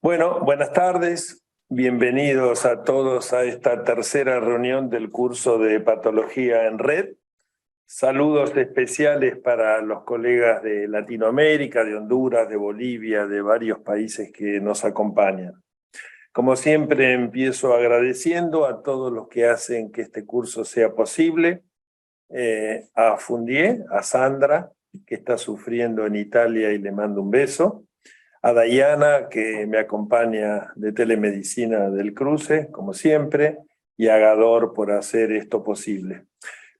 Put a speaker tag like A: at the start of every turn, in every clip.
A: Bueno, buenas tardes. Bienvenidos a todos a esta tercera reunión del curso de Patología en Red. Saludos especiales para los colegas de Latinoamérica, de Honduras, de Bolivia, de varios países que nos acompañan. Como siempre, empiezo agradeciendo a todos los que hacen que este curso sea posible. A Fundié, a Sandra, que está sufriendo en Italia y le mando un beso. A Dayana, que me acompaña de Telemedicina del Cruce, como siempre, y a Gador por hacer esto posible.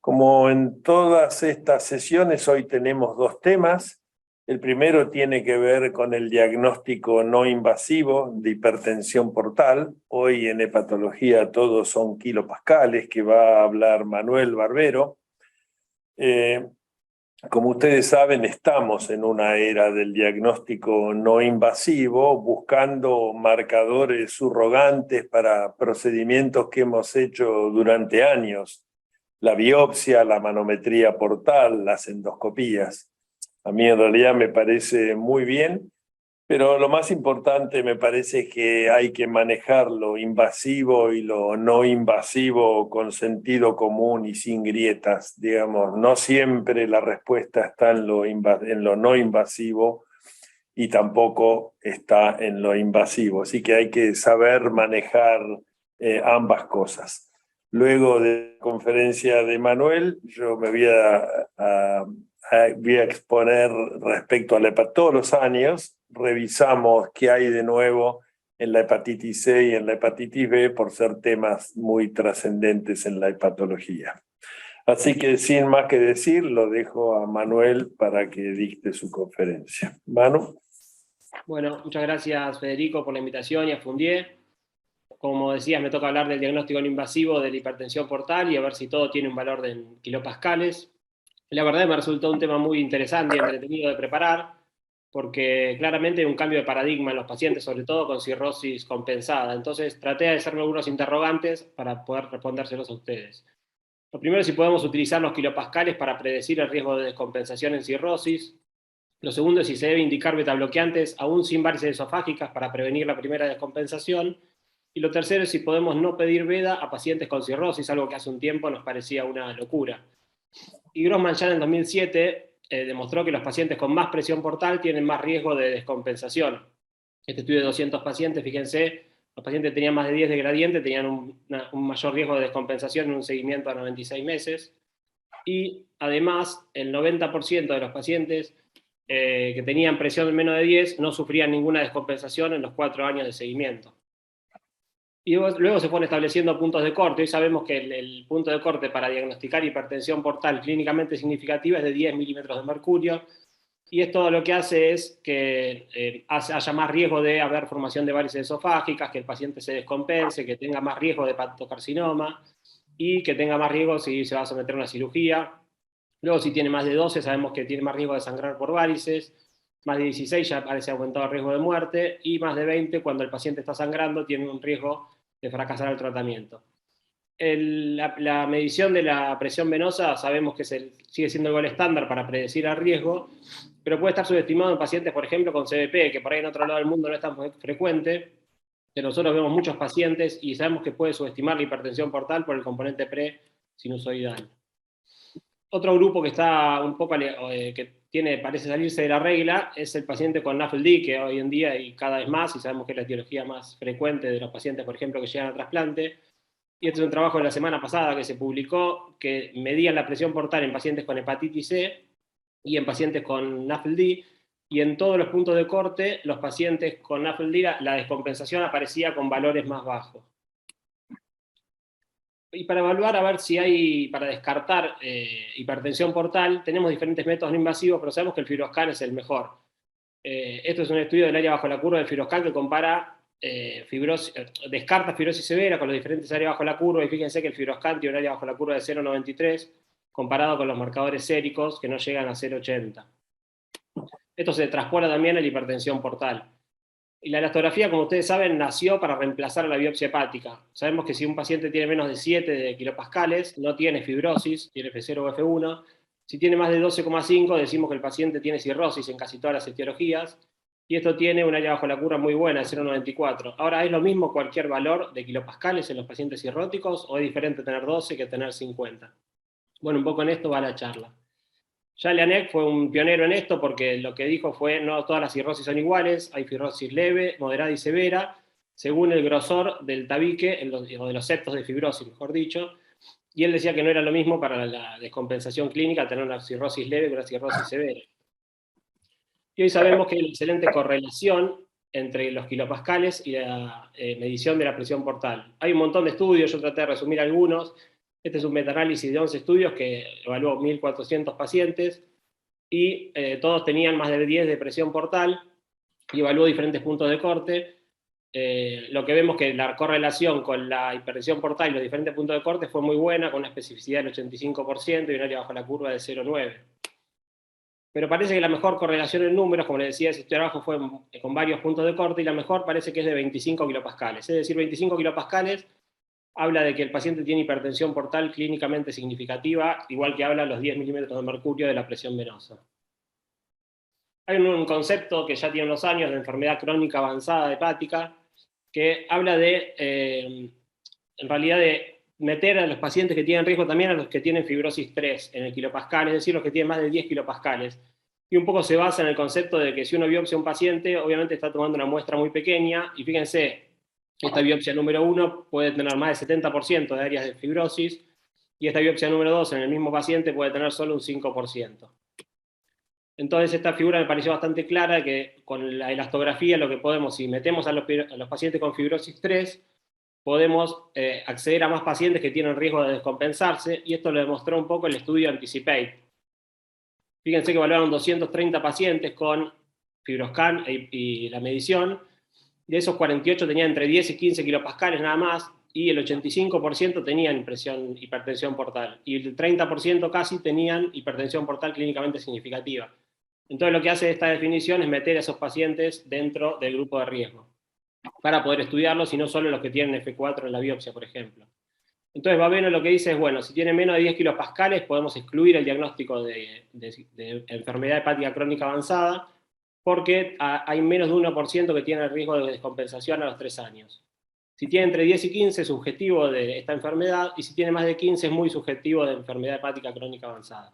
A: Como en todas estas sesiones, hoy tenemos dos temas. El primero tiene que ver con el diagnóstico no invasivo de hipertensión portal. Hoy en hepatología todos son kilopascales, que va a hablar Manuel Barbero. Como ustedes saben, estamos en una era del diagnóstico no invasivo, buscando marcadores subrogantes para procedimientos que hemos hecho durante años: la biopsia, la manometría portal, las endoscopías. A mí en realidad me parece muy bien, pero lo más importante me parece que hay que manejar lo invasivo y lo no invasivo con sentido común y sin grietas, digamos. No siempre la respuesta está en lo no invasivo y tampoco está en lo invasivo. Así que hay que saber manejar ambas cosas. Luego de la conferencia de Manuel, yo me voy a exponer respecto a la hepatitis. Todos los años revisamos qué hay de nuevo en la hepatitis C y en la hepatitis B por ser temas muy trascendentes en la hepatología. Así que sin más que decir, lo dejo a Manuel para que dicte su conferencia. Manu.
B: Bueno, muchas gracias Federico por la invitación y a Fundié. Como decías, me toca hablar del diagnóstico no invasivo de la hipertensión portal y a ver si todo tiene un valor de kilopascales. La verdad me resultó un tema muy interesante y entretenido de preparar, porque claramente hay un cambio de paradigma en los pacientes, sobre todo con cirrosis compensada. Entonces traté de hacerme algunos interrogantes para poder respondérselos a ustedes. Lo primero es si podemos utilizar los kilopascales para predecir el riesgo de descompensación en cirrosis. Lo segundo es si se debe indicar betabloqueantes aún sin varices esofágicas para prevenir la primera descompensación. Y lo tercero es si podemos no pedir veda a pacientes con cirrosis, algo que hace un tiempo nos parecía una locura. Y Grossman ya en el 2007 demostró que los pacientes con más presión portal tienen más riesgo de descompensación. Este estudio de 200 pacientes, fíjense, los pacientes que tenían más de 10 de gradiente tenían un mayor riesgo de descompensación en un seguimiento a 96 meses. Y además, el 90% de los pacientes que tenían presión menos de 10 no sufrían ninguna descompensación en los 4 años de seguimiento. Y luego se fueron estableciendo puntos de corte. Hoy sabemos que el punto de corte para diagnosticar hipertensión portal clínicamente significativa es de 10 milímetros de mercurio, y esto lo que hace es que haya más riesgo de haber formación de varices esofágicas, que el paciente se descompense, que tenga más riesgo de hepatocarcinoma y que tenga más riesgo si se va a someter a una cirugía. Luego, si tiene más de 12, sabemos que tiene más riesgo de sangrar por varices. Más de 16 ya parece aumentado el riesgo de muerte, y más de 20, cuando el paciente está sangrando, tiene un riesgo de fracasar el tratamiento. La medición de la presión venosa sabemos que sigue siendo el gol estándar para predecir el riesgo, pero puede estar subestimado en pacientes, por ejemplo, con CBP, que por ahí en otro lado del mundo no es tan frecuente, pero nosotros vemos muchos pacientes y sabemos que puede subestimar la hipertensión portal por el componente pre-sinusoidal. Otro grupo que está un poco parece salirse de la regla es el paciente con NAFLD, que hoy en día y cada vez más, y sabemos que es la etiología más frecuente de los pacientes, por ejemplo, que llegan a trasplante. Y este es un trabajo de la semana pasada que se publicó, que medía la presión portal en pacientes con hepatitis C y en pacientes con NAFLD, y en todos los puntos de corte, los pacientes con NAFLD, la descompensación aparecía con valores más bajos. Y para evaluar, a ver si hay, para descartar hipertensión portal, tenemos diferentes métodos no invasivos, pero sabemos que el FibroScan es el mejor. Esto es un estudio del área bajo la curva del FibroScan que compara descarta fibrosis severa con los diferentes áreas bajo la curva, y fíjense que el FibroScan tiene un área bajo la curva de 0,93 comparado con los marcadores séricos que no llegan a 0,80. Esto se traspola también a la hipertensión portal. Y la elastografía, como ustedes saben, nació para reemplazar a la biopsia hepática. Sabemos que si un paciente tiene menos de 7 de kilopascales, no tiene fibrosis, tiene F0 o F1. Si tiene más de 12,5, decimos que el paciente tiene cirrosis en casi todas las etiologías. y esto tiene un área bajo la curva muy buena, 0,94. Ahora, ¿es lo mismo cualquier valor de kilopascales en los pacientes cirróticos o es diferente tener 12 que tener 50? Bueno, un poco en esto va la charla. Charles Laennec fue un pionero en esto porque lo que dijo fue no todas las cirrosis son iguales, hay cirrosis leve, moderada y severa, según el grosor del tabique, o de los septos de fibrosis, mejor dicho, y él decía que no era lo mismo para la descompensación clínica tener una cirrosis leve que una cirrosis severa. Y hoy sabemos que hay una excelente correlación entre los kilopascales y la medición de la presión portal. Hay un montón de estudios, yo traté de resumir algunos. Este es un metaanálisis de 11 estudios que evaluó 1.400 pacientes y todos tenían más de 10 de presión portal y evaluó diferentes puntos de corte. Lo que vemos que la correlación con la hipertensión portal y los diferentes puntos de corte fue muy buena, con una especificidad del 85% y un área bajo la curva de 0,9. Pero parece que la mejor correlación en números, como les decía, ese trabajo fue con varios puntos de corte, y la mejor parece que es de 25 kilopascales. Es decir, 25 kilopascales habla de que el paciente tiene hipertensión portal clínicamente significativa, igual que habla los 10 milímetros de mercurio de la presión venosa. Hay un concepto que ya tiene unos años de enfermedad crónica avanzada hepática, que habla de, en realidad, de meter a los pacientes que tienen riesgo también a los que tienen fibrosis 3 en el kilopascal, es decir, los que tienen más de 10 kilopascales. Y un poco se basa en el concepto de que si uno biopsia a un paciente, obviamente está tomando una muestra muy pequeña, y fíjense, esta biopsia número 1 puede tener más del 70% de áreas de fibrosis, y esta biopsia número 2 en el mismo paciente puede tener solo un 5%. Entonces esta figura me pareció bastante clara, que con la elastografía lo que podemos, si metemos a los pacientes con fibrosis 3, podemos acceder a más pacientes que tienen riesgo de descompensarse, y esto lo demostró un poco el estudio Anticipate. Fíjense que evaluaron 230 pacientes con FibroScan y la medición. De esos, 48 tenían entre 10 y 15 kilopascales nada más, y el 85% tenían hipertensión portal, y el 30% casi tenían hipertensión portal clínicamente significativa. Entonces lo que hace esta definición es meter a esos pacientes dentro del grupo de riesgo, para poder estudiarlos y no solo los que tienen F4 en la biopsia, por ejemplo. Entonces Baveno lo que dice es, bueno, si tiene menos de 10 kilopascales podemos excluir el diagnóstico de enfermedad hepática crónica avanzada, porque hay menos de 1% que tiene el riesgo de descompensación a los 3 años. Si tiene entre 10 y 15 es subjetivo de esta enfermedad, y si tiene más de 15 es muy subjetivo de enfermedad hepática crónica avanzada.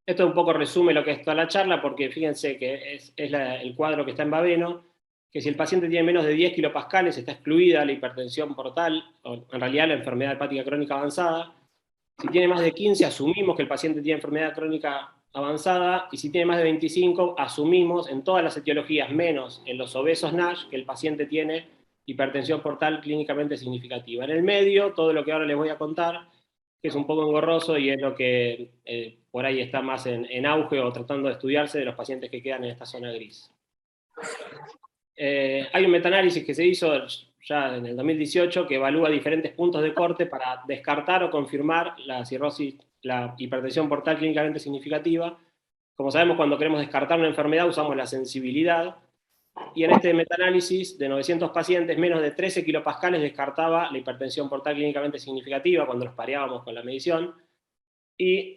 B: Esto un poco resume lo que es toda la charla, porque fíjense que es el cuadro que está en Baveno, que si el paciente tiene menos de 10 kilopascales está excluida la hipertensión portal, o en realidad la enfermedad hepática crónica avanzada. Si tiene más de 15 asumimos que el paciente tiene enfermedad crónica avanzada, y si tiene más de 25 asumimos en todas las etiologías, menos en los obesos NASH, que el paciente tiene hipertensión portal clínicamente significativa. En el medio, todo lo que ahora les voy a contar, que es un poco engorroso y es lo que por ahí está más en auge o tratando de estudiarse de los pacientes que quedan en esta zona gris. Hay un metaanálisis que se hizo ya en el 2018 que evalúa diferentes puntos de corte para descartar o confirmar la cirrosis, la hipertensión portal clínicamente significativa. Como sabemos, cuando queremos descartar una enfermedad usamos la sensibilidad, y en este metaanálisis de 900 pacientes, menos de 13 kilopascales descartaba la hipertensión portal clínicamente significativa cuando los pareábamos con la medición, y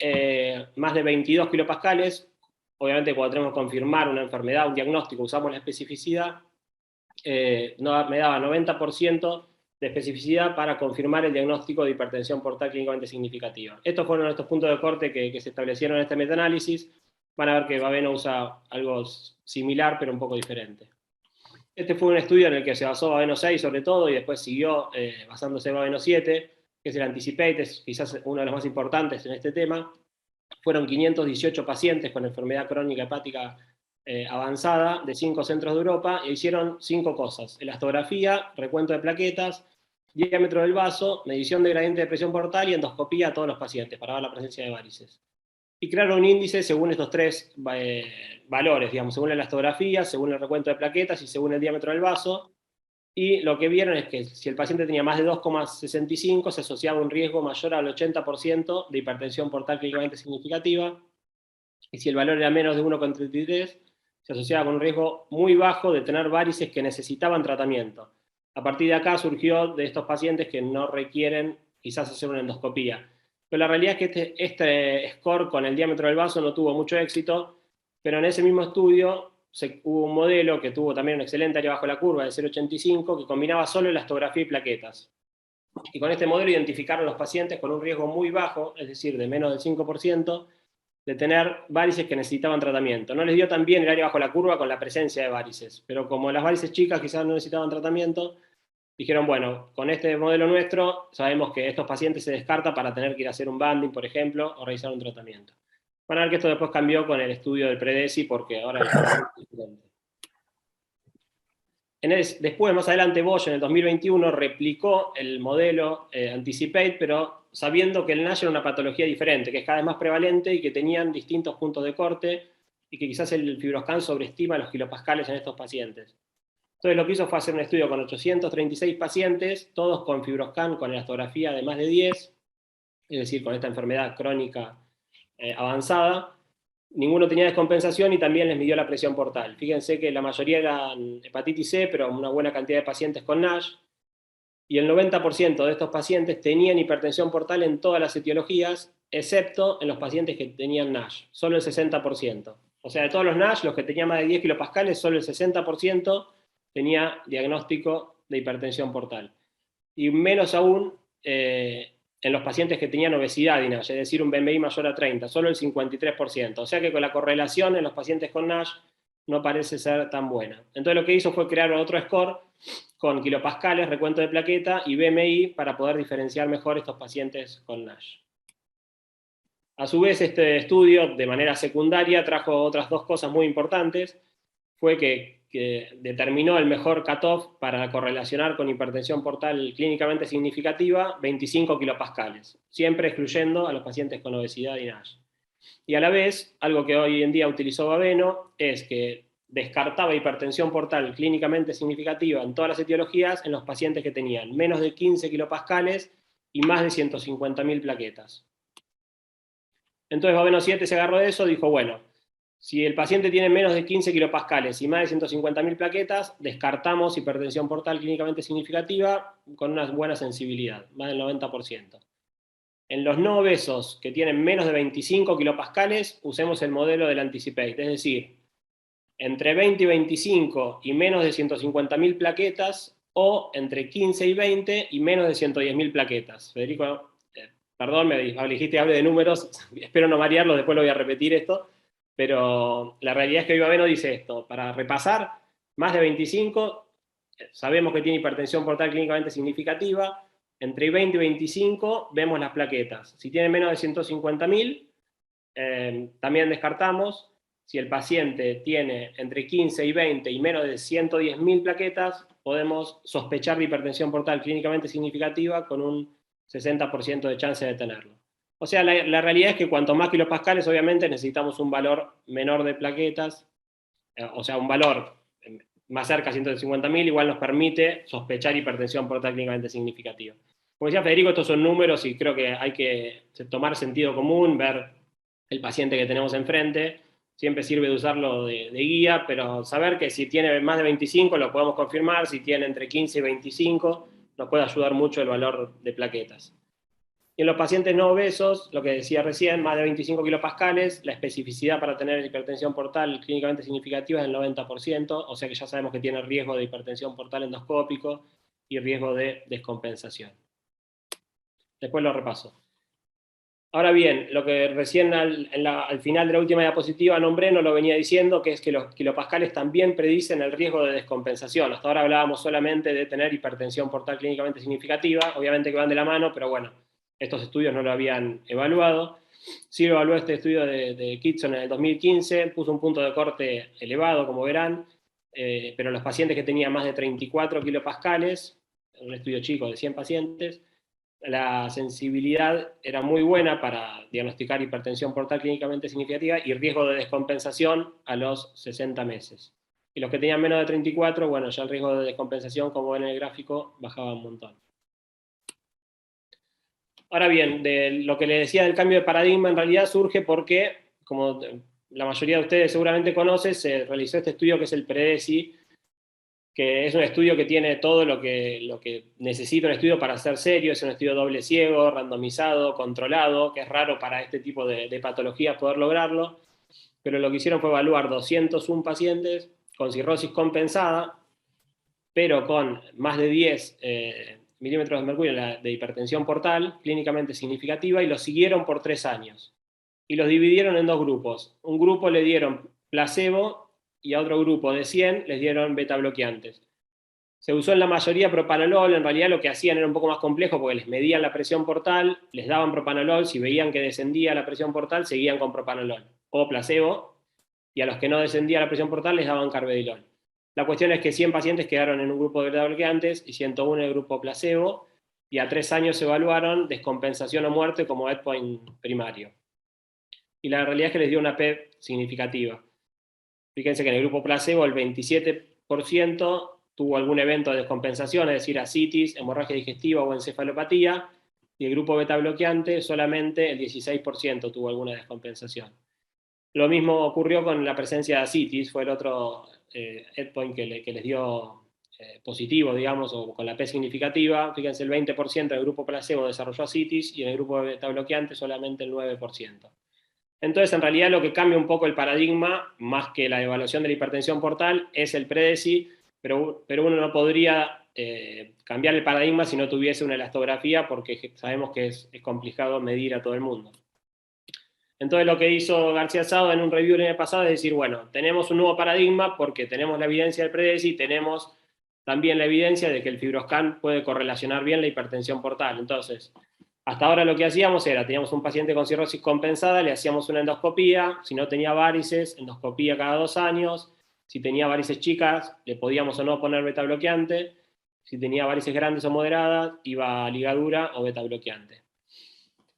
B: más de 22 kilopascales, obviamente cuando tenemos que confirmar una enfermedad, un diagnóstico, usamos la especificidad, me daba 90% de especificidad para confirmar el diagnóstico de hipertensión portal clínicamente significativa. Estos fueron estos puntos de corte que se establecieron en este metaanálisis. Van a ver que Baveno usa algo similar, pero un poco diferente. Este fue un estudio en el que se basó Baveno 6 sobre todo, y después siguió basándose en Baveno 7, que es el Anticipate, es quizás uno de los más importantes en este tema. Fueron 518 pacientes con enfermedad crónica hepática avanzada de 5 centros de Europa, e hicieron 5 cosas: elastografía, recuento de plaquetas, diámetro del vaso, medición de gradiente de presión portal y endoscopía a todos los pacientes para ver la presencia de varices. Y crearon un índice según estos 3 valores, digamos, según la elastografía, según el recuento de plaquetas y según el diámetro del vaso. Y lo que vieron es que si el paciente tenía más de 2,65 se asociaba un riesgo mayor al 80% de hipertensión portal clínicamente significativa, y si el valor era menos de 1,33 se asociaba con un riesgo muy bajo de tener varices que necesitaban tratamiento. A partir de acá surgió de estos pacientes que no requieren quizás hacer una endoscopía. Pero la realidad es que este score con el diámetro del vaso no tuvo mucho éxito, pero en ese mismo estudio hubo un modelo que tuvo también un excelente área bajo la curva de 0,85 que combinaba solo elastografía y plaquetas. Y con este modelo identificaron los pacientes con un riesgo muy bajo, es decir, de menos del 5%, de tener varices que necesitaban tratamiento. No les dio tan bien el área bajo la curva con la presencia de varices, pero como las varices chicas quizás no necesitaban tratamiento, dijeron, bueno, con este modelo nuestro sabemos que estos pacientes se descartan para tener que ir a hacer un banding, por ejemplo, o realizar un tratamiento. Van a ver que esto después cambió con el estudio del PREDESI porque ahora el tratamiento es diferente. Después, más adelante, Bosch en el 2021 replicó el modelo Anticipate, pero sabiendo que el NASH era una patología diferente, que es cada vez más prevalente y que tenían distintos puntos de corte y que quizás el FibroScan sobreestima los kilopascales en estos pacientes. Entonces lo que hizo fue hacer un estudio con 836 pacientes, todos con FibroScan con elastografía de más de 10, es decir, con esta enfermedad crónica avanzada. Ninguno tenía descompensación y también les midió la presión portal. Fíjense que la mayoría eran hepatitis C, pero una buena cantidad de pacientes con NASH. Y el 90% de estos pacientes tenían hipertensión portal en todas las etiologías, excepto en los pacientes que tenían NASH, solo el 60%. O sea, de todos los NASH, los que tenían más de 10 kilopascales, solo el 60% tenía diagnóstico de hipertensión portal. Y menos aún en los pacientes que tenían obesidad y NASH, es decir, un BMI mayor a 30, solo el 53%. O sea que con la correlación en los pacientes con NASH no parece ser tan buena. Entonces lo que hizo fue crear otro score con kilopascales, recuento de plaqueta y BMI para poder diferenciar mejor estos pacientes con NASH. A su vez, este estudio, de manera secundaria, trajo otras dos cosas muy importantes. Fue que determinó el mejor cutoff para correlacionar con hipertensión portal clínicamente significativa, 25 kilopascales, siempre excluyendo a los pacientes con obesidad y NASH. Y a la vez, algo que hoy en día utilizó Baveno, es que descartaba hipertensión portal clínicamente significativa en todas las etiologías en los pacientes que tenían menos de 15 kilopascales y más de 150.000 plaquetas. Entonces Baveno 7 se agarró de eso, dijo, bueno, si el paciente tiene menos de 15 kilopascales y más de 150.000 plaquetas, descartamos hipertensión portal clínicamente significativa con una buena sensibilidad, más del 90%. En los no obesos que tienen menos de 25 kilopascales, usemos el modelo del Anticipate, es decir, entre 20 y 25 y menos de 150.000 plaquetas, o entre 15 y 20 y menos de 110.000 plaquetas. Federico, perdón, me dijiste hable de números, espero no marearlos, después lo voy a repetir esto, pero la realidad es que Baveno dice esto, para repasar, más de 25, sabemos que tiene hipertensión portal clínicamente significativa, entre 20 y 25 vemos las plaquetas. Si tiene menos de 150.000, también descartamos. Si el paciente tiene entre 15 y 20 y menos de 110.000 plaquetas, podemos sospechar de hipertensión portal clínicamente significativa con un 60% de chance de tenerlo. O sea, la realidad es que cuanto más kilopascales, obviamente, necesitamos un valor menor de plaquetas, o sea, un valor más cerca de 150.000, igual nos permite sospechar hipertensión portal clínicamente significativa. Como decía Federico, estos son números y creo que hay que tomar sentido común, ver el paciente que tenemos enfrente. Siempre sirve de usarlo de guía, pero saber que si tiene más de 25 lo podemos confirmar, si tiene entre 15 y 25 nos puede ayudar mucho el valor de plaquetas. Y en los pacientes no obesos, lo que decía recién, más de 25 kilopascales, la especificidad para tener hipertensión portal clínicamente significativa es del 90%, o sea que ya sabemos que tiene riesgo de hipertensión portal endoscópico y riesgo de descompensación. Después lo repaso. Ahora bien, lo que recién al final de la última diapositiva nombré, no lo venía diciendo, que es que los kilopascales también predicen el riesgo de descompensación. Hasta ahora hablábamos solamente de tener hipertensión portal clínicamente significativa, obviamente que van de la mano, pero bueno, estos estudios no lo habían evaluado. Sí lo evaluó este estudio de Kitson en el 2015, puso un punto de corte elevado, como verán, pero los pacientes que tenían más de 34 kilopascales, un estudio chico de 100 pacientes, la sensibilidad era muy buena para diagnosticar hipertensión portal clínicamente significativa y riesgo de descompensación a los 60 meses. Y los que tenían menos de 34, bueno, ya el riesgo de descompensación, como ven en el gráfico, bajaba un montón. Ahora bien, de lo que le decía del cambio de paradigma, en realidad surge porque, como la mayoría de ustedes seguramente conocen, se realizó este estudio que es el PREDESI, que es un estudio que tiene todo lo que necesita un estudio para ser serio, es un estudio doble ciego, randomizado, controlado, que es raro para este tipo de patologías poder lograrlo. pero lo que hicieron fue evaluar 201 pacientes con cirrosis compensada, pero con más de 10 milímetros de mercurio de hipertensión portal, clínicamente significativa, y los siguieron por 3 años. Y los dividieron en 2 grupos. Un grupo le dieron placebo y a otro grupo de 100 les dieron beta bloqueantes. Se usó en la mayoría propanolol. En realidad lo que hacían era un poco más complejo porque les medían la presión portal, les daban propanolol, si veían que descendía la presión portal, seguían con propanolol o placebo, y a los que no descendía la presión portal les daban carvedilol. La cuestión es que 100 pacientes quedaron en un grupo de beta bloqueantes y 101 en el grupo placebo, y a 3 años se evaluaron descompensación o muerte como endpoint primario. Y la realidad es que les dio una P significativa. Fíjense que en el grupo placebo el 27% tuvo algún evento de descompensación, es decir, ascitis, hemorragia digestiva o encefalopatía, y el grupo beta bloqueante solamente el 16% tuvo alguna descompensación. Lo mismo ocurrió con la presencia de ascitis, fue el otro endpoint que les dio positivo, digamos, o con la P significativa. Fíjense, el 20% del grupo placebo desarrolló ascitis y en el grupo beta bloqueante solamente el 9%. Entonces, en realidad, lo que cambia un poco el paradigma, más que la evaluación de la hipertensión portal, es el PREDESI, pero uno no podría cambiar el paradigma si no tuviese una elastografía, porque sabemos que es complicado medir a todo el mundo. Entonces, lo que hizo García Sado en un review el año pasado es decir, bueno, tenemos un nuevo paradigma porque tenemos la evidencia del PREDESI, tenemos también la evidencia de que el FibroScan puede correlacionar bien la hipertensión portal. Entonces, hasta ahora lo que hacíamos era, teníamos un paciente con cirrosis compensada, le hacíamos una endoscopía, si no tenía varices, endoscopía cada 2 años, si tenía varices chicas, le podíamos o no poner beta bloqueante, si tenía varices grandes o moderadas, iba a ligadura o beta bloqueante.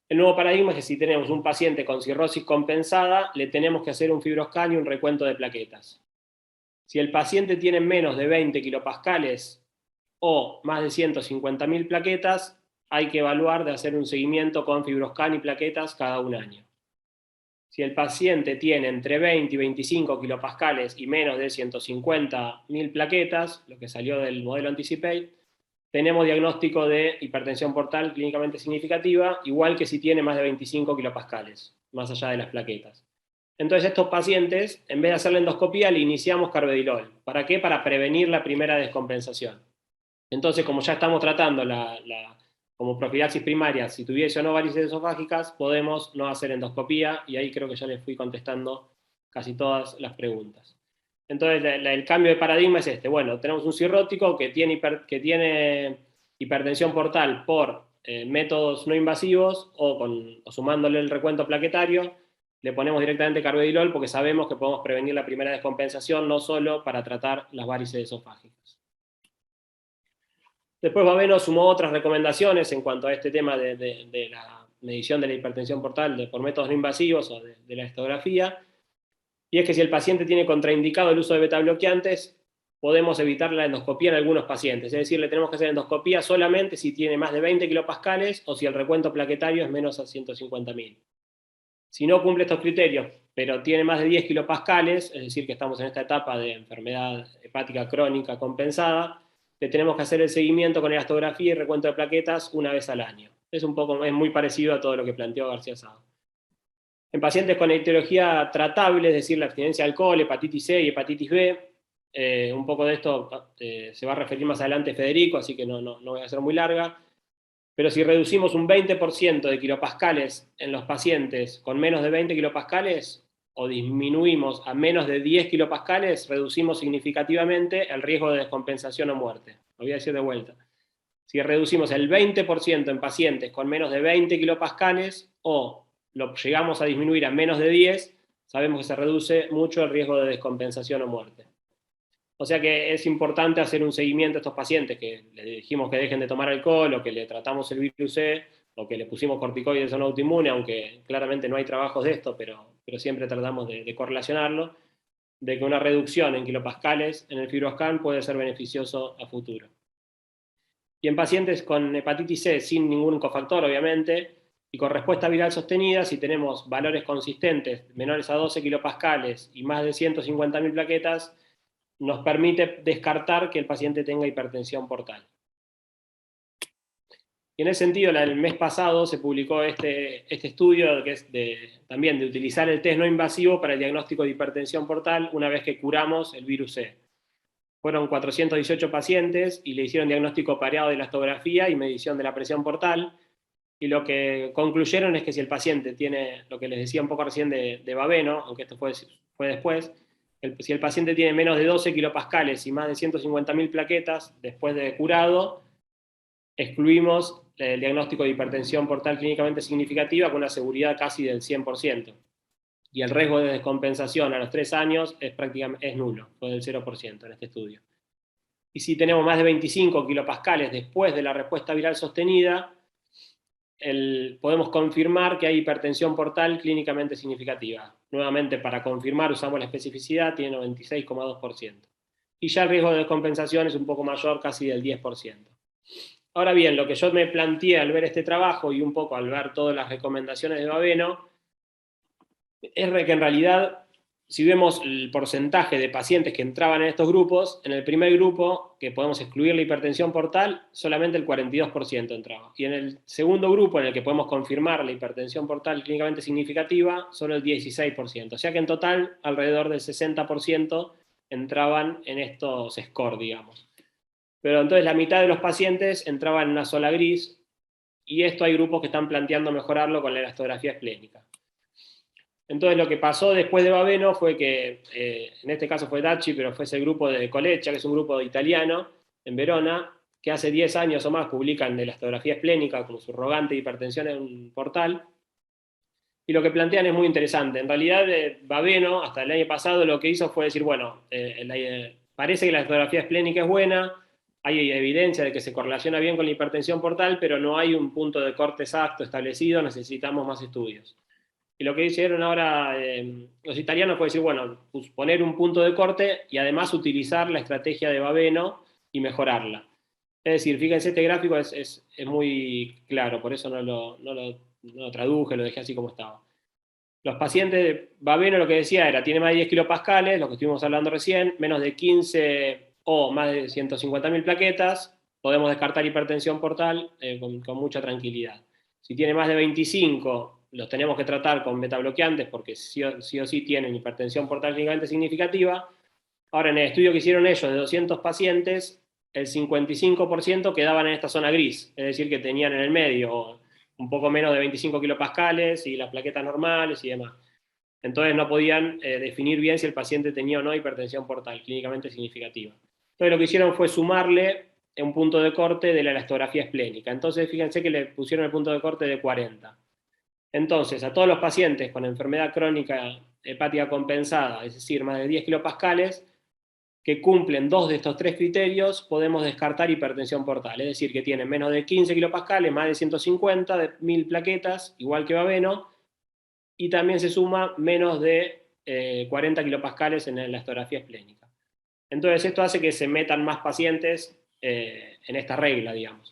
B: El nuevo paradigma es que si tenemos un paciente con cirrosis compensada, le tenemos que hacer un fibroscan y un recuento de plaquetas. Si el paciente tiene menos de 20 kilopascales o más de 150.000 plaquetas, hay que evaluar de hacer un seguimiento con fibroscan y plaquetas cada 1 año. Si el paciente tiene entre 20 y 25 kilopascales y menos de 150.000 plaquetas, lo que salió del modelo Anticipate, tenemos diagnóstico de hipertensión portal clínicamente significativa, igual que si tiene más de 25 kilopascales, más allá de las plaquetas. Entonces, estos pacientes, en vez de hacerle endoscopía, le iniciamos carvedilol. ¿Para qué? Para prevenir la primera descompensación. Entonces, como ya estamos tratando como profilaxis primaria, si tuviese o no varices esofágicas, podemos no hacer endoscopía, y ahí creo que ya les fui contestando casi todas las preguntas. Entonces, el cambio de paradigma es este. Bueno, tenemos un cirrótico que tiene hipertensión portal por métodos no invasivos o sumándole el recuento plaquetario, le ponemos directamente carvedilol porque sabemos que podemos prevenir la primera descompensación, no solo para tratar las varices esofágicas. Después Babeno sumó otras recomendaciones en cuanto a este tema de la medición de la hipertensión portal por métodos no invasivos o de la elastografía, y es que si el paciente tiene contraindicado el uso de beta bloqueantes, podemos evitar la endoscopía en algunos pacientes, es decir, le tenemos que hacer endoscopía solamente si tiene más de 20 kilopascales o si el recuento plaquetario es menos a 150.000. Si no cumple estos criterios, pero tiene más de 10 kilopascales, es decir, que estamos en esta etapa de enfermedad hepática crónica compensada, le tenemos que hacer el seguimiento con elastografía y recuento de plaquetas 1 vez al año. Es muy parecido a todo lo que planteó García Sado. En pacientes con etiología tratable, es decir, la abstinencia de alcohol, hepatitis C y hepatitis B, un poco de esto se va a referir más adelante Federico, así que no voy a ser muy larga, pero si reducimos un 20% de kilopascales en los pacientes con menos de 20 kilopascales, o disminuimos a menos de 10 kilopascales, reducimos significativamente el riesgo de descompensación o muerte. Lo voy a decir de vuelta. Si reducimos el 20% en pacientes con menos de 20 kilopascales, o lo llegamos a disminuir a menos de 10, sabemos que se reduce mucho el riesgo de descompensación o muerte. O sea que es importante hacer un seguimiento a estos pacientes que les dijimos que dejen de tomar alcohol, o que le tratamos el virus C, o que le pusimos corticoides a un autoinmune, aunque claramente no hay trabajos de esto, pero siempre tratamos de correlacionarlo, de que una reducción en kilopascales en el fibroscan puede ser beneficioso a futuro. Y en pacientes con hepatitis C sin ningún cofactor, obviamente, y con respuesta viral sostenida, si tenemos valores consistentes menores a 12 kilopascales y más de 150.000 plaquetas, nos permite descartar que el paciente tenga hipertensión portal. Y en ese sentido, el mes pasado se publicó este estudio que es también de utilizar el test no invasivo para el diagnóstico de hipertensión portal una vez que curamos el virus C. Fueron 418 pacientes y le hicieron diagnóstico pareado de elastografía y medición de la presión portal. Y lo que concluyeron es que si el paciente tiene, lo que les decía un poco recién de Baveno, aunque esto fue después, si el paciente tiene menos de 12 kilopascales y más de 150.000 plaquetas después de curado, excluimos el diagnóstico de hipertensión portal clínicamente significativa con una seguridad casi del 100%. Y el riesgo de descompensación a los 3 años es nulo, fue del 0% en este estudio. Y si tenemos más de 25 kilopascales después de la respuesta viral sostenida, podemos confirmar que hay hipertensión portal clínicamente significativa. Nuevamente, para confirmar usamos la especificidad, tiene 96,2%. Y ya el riesgo de descompensación es un poco mayor, casi del 10%. Ahora bien, lo que yo me planteé al ver este trabajo y un poco al ver todas las recomendaciones de Baveno, es que en realidad, si vemos el porcentaje de pacientes que entraban en estos grupos, en el primer grupo, que podemos excluir la hipertensión portal, solamente el 42% entraba. Y en el segundo grupo, en el que podemos confirmar la hipertensión portal clínicamente significativa, solo el 16%. O sea que en total, alrededor del 60% entraban en estos scores, digamos. Pero entonces la mitad de los pacientes entraban en una sola gris, y esto hay grupos que están planteando mejorarlo con la elastografía esplénica. Entonces lo que pasó después de Baveno fue que, en este caso fue Dacci, pero fue ese grupo de Coleccia, que es un grupo italiano, en Verona, que hace 10 años o más publican de elastografía esplénica como subrogante de hipertensión en un portal, y lo que plantean es muy interesante. En realidad, Baveno, hasta el año pasado, lo que hizo fue decir, bueno, parece que la elastografía esplénica es buena, hay evidencia de que se correlaciona bien con la hipertensión portal, pero no hay un punto de corte exacto establecido, necesitamos más estudios. Y lo que hicieron ahora los italianos fue decir, bueno, poner un punto de corte y además utilizar la estrategia de Baveno y mejorarla. Es decir, fíjense, este gráfico es muy claro, por eso no lo traduje, lo dejé así como estaba. Los pacientes de Baveno, lo que decía era, tiene más de 10 kilopascales, lo que estuvimos hablando recién, menos de 15 o más de 150.000 plaquetas, podemos descartar hipertensión portal con mucha tranquilidad. Si tiene más de 25, los tenemos que tratar con betabloqueantes porque sí o sí tienen hipertensión portal clínicamente significativa. Ahora, en el estudio que hicieron ellos de 200 pacientes, el 55% quedaban en esta zona gris, es decir, que tenían en el medio un poco menos de 25 kilopascales y las plaquetas normales y demás. Entonces no podían definir bien si el paciente tenía o no hipertensión portal clínicamente significativa. Entonces lo que hicieron fue sumarle un punto de corte de la elastografía esplénica. Entonces fíjense que le pusieron el punto de corte de 40. Entonces, a todos los pacientes con enfermedad crónica hepática compensada, es decir, más de 10 kilopascales, que cumplen 2 de estos 3 criterios, podemos descartar hipertensión portal. Es decir, que tienen menos de 15 kilopascales, más de 150 de 1000 plaquetas, igual que Baveno, y también se suma menos de 40 kilopascales en la elastografía esplénica. Entonces, esto hace que se metan más pacientes en esta regla, digamos.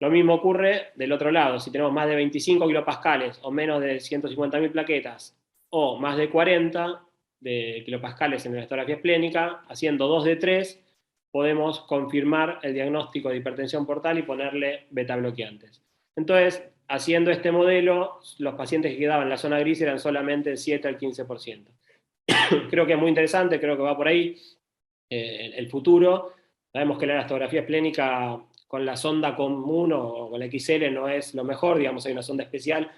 B: Lo mismo ocurre del otro lado, si tenemos más de 25 kilopascales o menos de 150.000 plaquetas o más de 40 de kilopascales en la elastografía esplénica, haciendo 2 de 3, podemos confirmar el diagnóstico de hipertensión portal y ponerle betabloqueantes. Entonces, haciendo este modelo, los pacientes que quedaban en la zona gris eran solamente el 7 al 15%. Creo que es muy interesante, creo que va por ahí el futuro. Sabemos que la elastografía esplénica con la sonda común o con la XL no es lo mejor, digamos, hay una sonda especial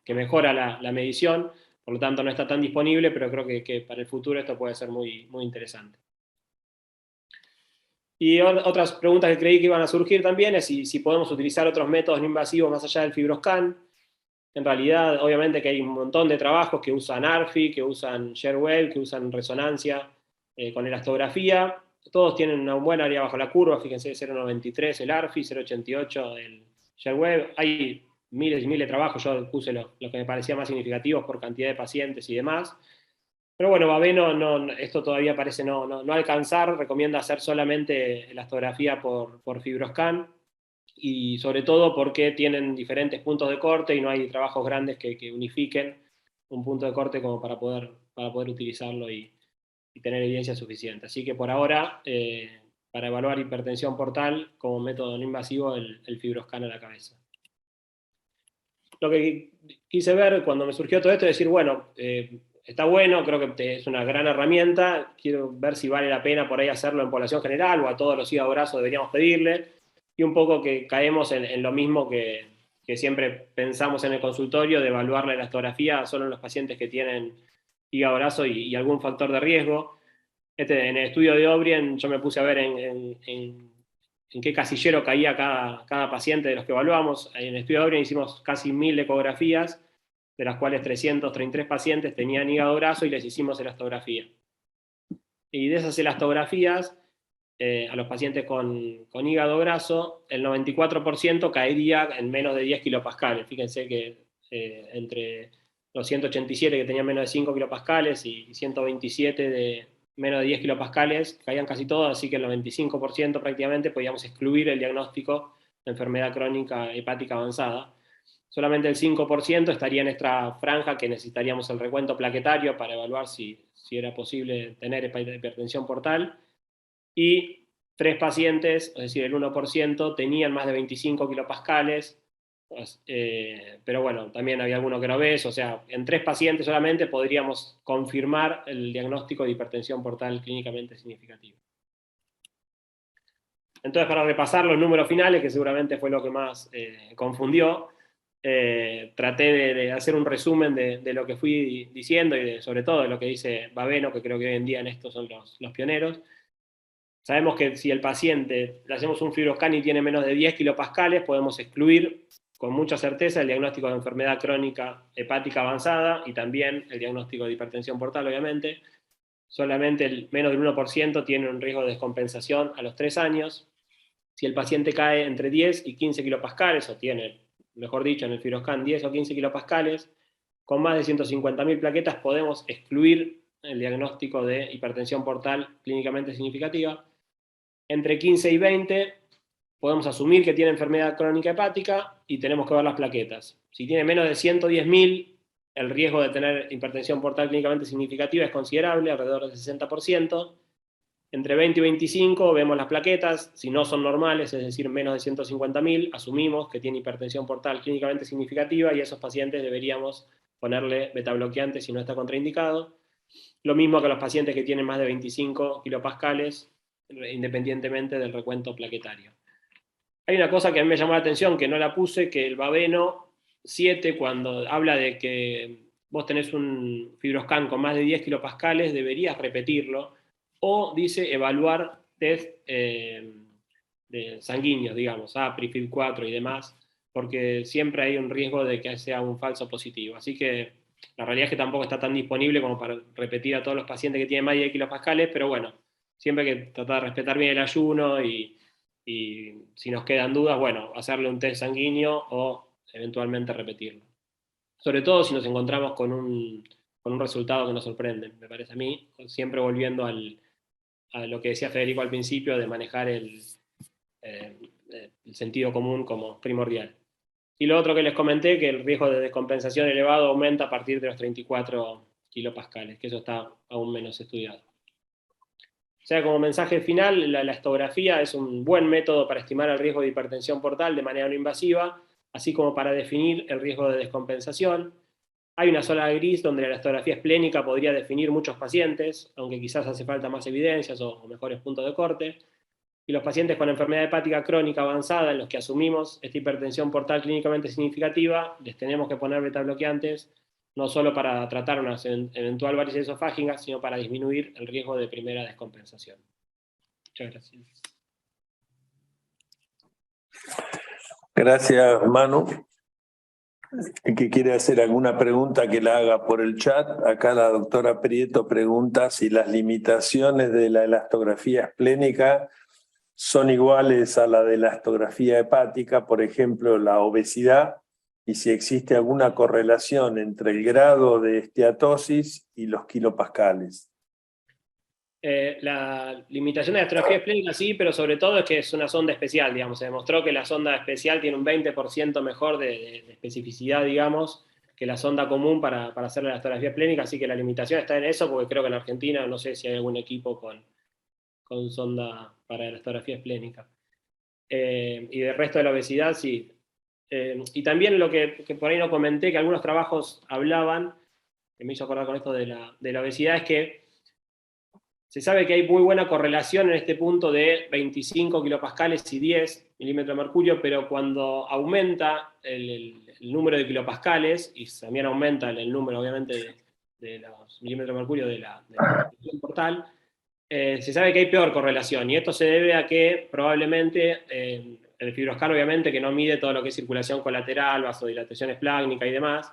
B: que mejora la medición, por lo tanto no está tan disponible, pero creo que para el futuro esto puede ser muy, muy interesante. Y otras preguntas que creí que iban a surgir también es si podemos utilizar otros métodos no invasivos más allá del FibroScan. En realidad, obviamente que hay un montón de trabajos que usan ARFI, que usan ShareWave, que usan resonancia con elastografía. Todos tienen una buena área bajo la curva, fíjense, 0,93 el ARFI, 0,88 el ShareWave. Hay miles y miles de trabajos, yo puse los que me parecían más significativos por cantidad de pacientes y demás. Pero bueno, Baveno esto todavía parece no alcanzar, recomienda hacer solamente elastografía por FibroScan, y sobre todo porque tienen diferentes puntos de corte y no hay trabajos grandes que unifiquen un punto de corte como para poder utilizarlo y tener evidencia suficiente. Así que por ahora para evaluar hipertensión portal como método no invasivo el FibroScan a la cabeza. Lo que quise ver cuando me surgió todo esto es decir, bueno, está bueno, creo que es una gran herramienta, quiero ver si vale la pena por ahí hacerlo en población general o a todos los hígado grasos deberíamos pedirle, y un poco que caemos en lo mismo que siempre pensamos en el consultorio, de evaluar la elastografía solo en los pacientes que tienen hígado graso y algún factor de riesgo. En el estudio de O'Brien yo me puse a ver en qué casillero caía cada paciente de los que evaluamos. En el estudio de O'Brien hicimos casi 1000 ecografías, de las cuales 333 pacientes tenían hígado graso y les hicimos elastografía. Y de esas elastografías, a los pacientes con hígado graso, el 94% caería en menos de 10 kilopascales. Fíjense que entre los 187 que tenían menos de 5 kilopascales y 127 de menos de 10 kilopascales, caían casi todos, así que el 95% prácticamente podíamos excluir el diagnóstico de enfermedad crónica hepática avanzada. Solamente el 5% estaría en esta franja que necesitaríamos el recuento plaquetario para evaluar si era posible tener hipertensión portal. Y 3 pacientes, es decir, el 1%, tenían más de 25 kilopascales, pero bueno, también había alguno que no ves, o sea, en 3 pacientes solamente podríamos confirmar el diagnóstico de hipertensión portal clínicamente significativa. Entonces, para repasar los números finales, que seguramente fue lo que más confundió, traté de hacer un resumen de lo que fui diciendo y sobre todo de lo que dice Baveno, que creo que hoy en día en esto son los pioneros. Sabemos que si el paciente le hacemos un FibroScan y tiene menos de 10 kilopascales, podemos excluir con mucha certeza el diagnóstico de enfermedad crónica hepática avanzada y también el diagnóstico de hipertensión portal, obviamente. Solamente el menos del 1% tiene un riesgo de descompensación a los 3 años. Si el paciente cae entre 10 y 15 kilopascales, o tiene, mejor dicho, en el FibroScan 10 o 15 kilopascales, con más de 150.000 plaquetas podemos excluir el diagnóstico de hipertensión portal clínicamente significativa. Entre 15 y 20 podemos asumir que tiene enfermedad crónica hepática y tenemos que ver las plaquetas. Si tiene menos de 110.000, el riesgo de tener hipertensión portal clínicamente significativa es considerable, alrededor del 60%. Entre 20 y 25 vemos las plaquetas, si no son normales, es decir, menos de 150.000, asumimos que tiene hipertensión portal clínicamente significativa y a esos pacientes deberíamos ponerle betabloqueante si no está contraindicado. Lo mismo que a los pacientes que tienen más de 25 kilopascales, independientemente del recuento plaquetario. Hay una cosa que a mí me llamó la atención, que no la puse, que el Baveno 7, cuando habla de que vos tenés un FibroScan con más de 10 kilopascales, deberías repetirlo, o dice evaluar test de sanguíneos, digamos, APRI, FIB4 y demás, porque siempre hay un riesgo de que sea un falso positivo. Así que la realidad es que tampoco está tan disponible como para repetir a todos los pacientes que tienen más de 10 kilopascales, pero bueno, siempre hay que tratar de respetar bien el ayuno y si nos quedan dudas, bueno, hacerle un test sanguíneo o eventualmente repetirlo. Sobre todo si nos encontramos con un resultado que nos sorprende, me parece a mí, siempre volviendo a lo que decía Federico al principio, de manejar el sentido común como primordial. Y lo otro que les comenté, que el riesgo de descompensación elevado aumenta a partir de los 34 kilopascales, que eso está aún menos estudiado. O sea, como mensaje final, la elastografía es un buen método para estimar el riesgo de hipertensión portal de manera no invasiva, así como para definir el riesgo de descompensación. Hay una zona gris donde la elastografía esplénica podría definir muchos pacientes, aunque quizás hace falta más evidencias o mejores puntos de corte. Y los pacientes con enfermedad hepática crónica avanzada, en los que asumimos esta hipertensión portal clínicamente significativa, les tenemos que poner betabloqueantes, no solo para tratar una eventual varices esofágicas, sino para disminuir el riesgo de primera descompensación. Muchas gracias.
A: Gracias, Manu. El que quiere hacer alguna pregunta que la haga por el chat. Acá la doctora Prieto pregunta si las limitaciones de la elastografía esplénica son iguales a la de la elastografía hepática, por ejemplo, la obesidad, y si existe alguna correlación entre el grado de esteatosis y los kilopascales.
B: La limitación de la elastografía esplénica sí, pero sobre todo es que es una sonda especial, digamos. Se demostró que la sonda especial tiene un 20% mejor de especificidad, digamos, que la sonda común para hacer la elastografía esplénica, así que la limitación está en eso, porque creo que en Argentina no sé si hay algún equipo con con sonda para la elastografía esplénica. Y del resto de la obesidad, sí. Y también lo que por ahí no comenté, que algunos trabajos hablaban, que me hizo acordar con esto de la obesidad, es que se sabe que hay muy buena correlación en este punto de 25 kilopascales y 10 milímetros de mercurio, pero cuando aumenta el número de kilopascales, y también aumenta el número, obviamente, de los milímetros de mercurio de la presión portal, se sabe que hay peor correlación, y esto se debe a que probablemente el FibroScan, obviamente, que no mide todo lo que es circulación colateral, vasodilatación esplácnica y demás,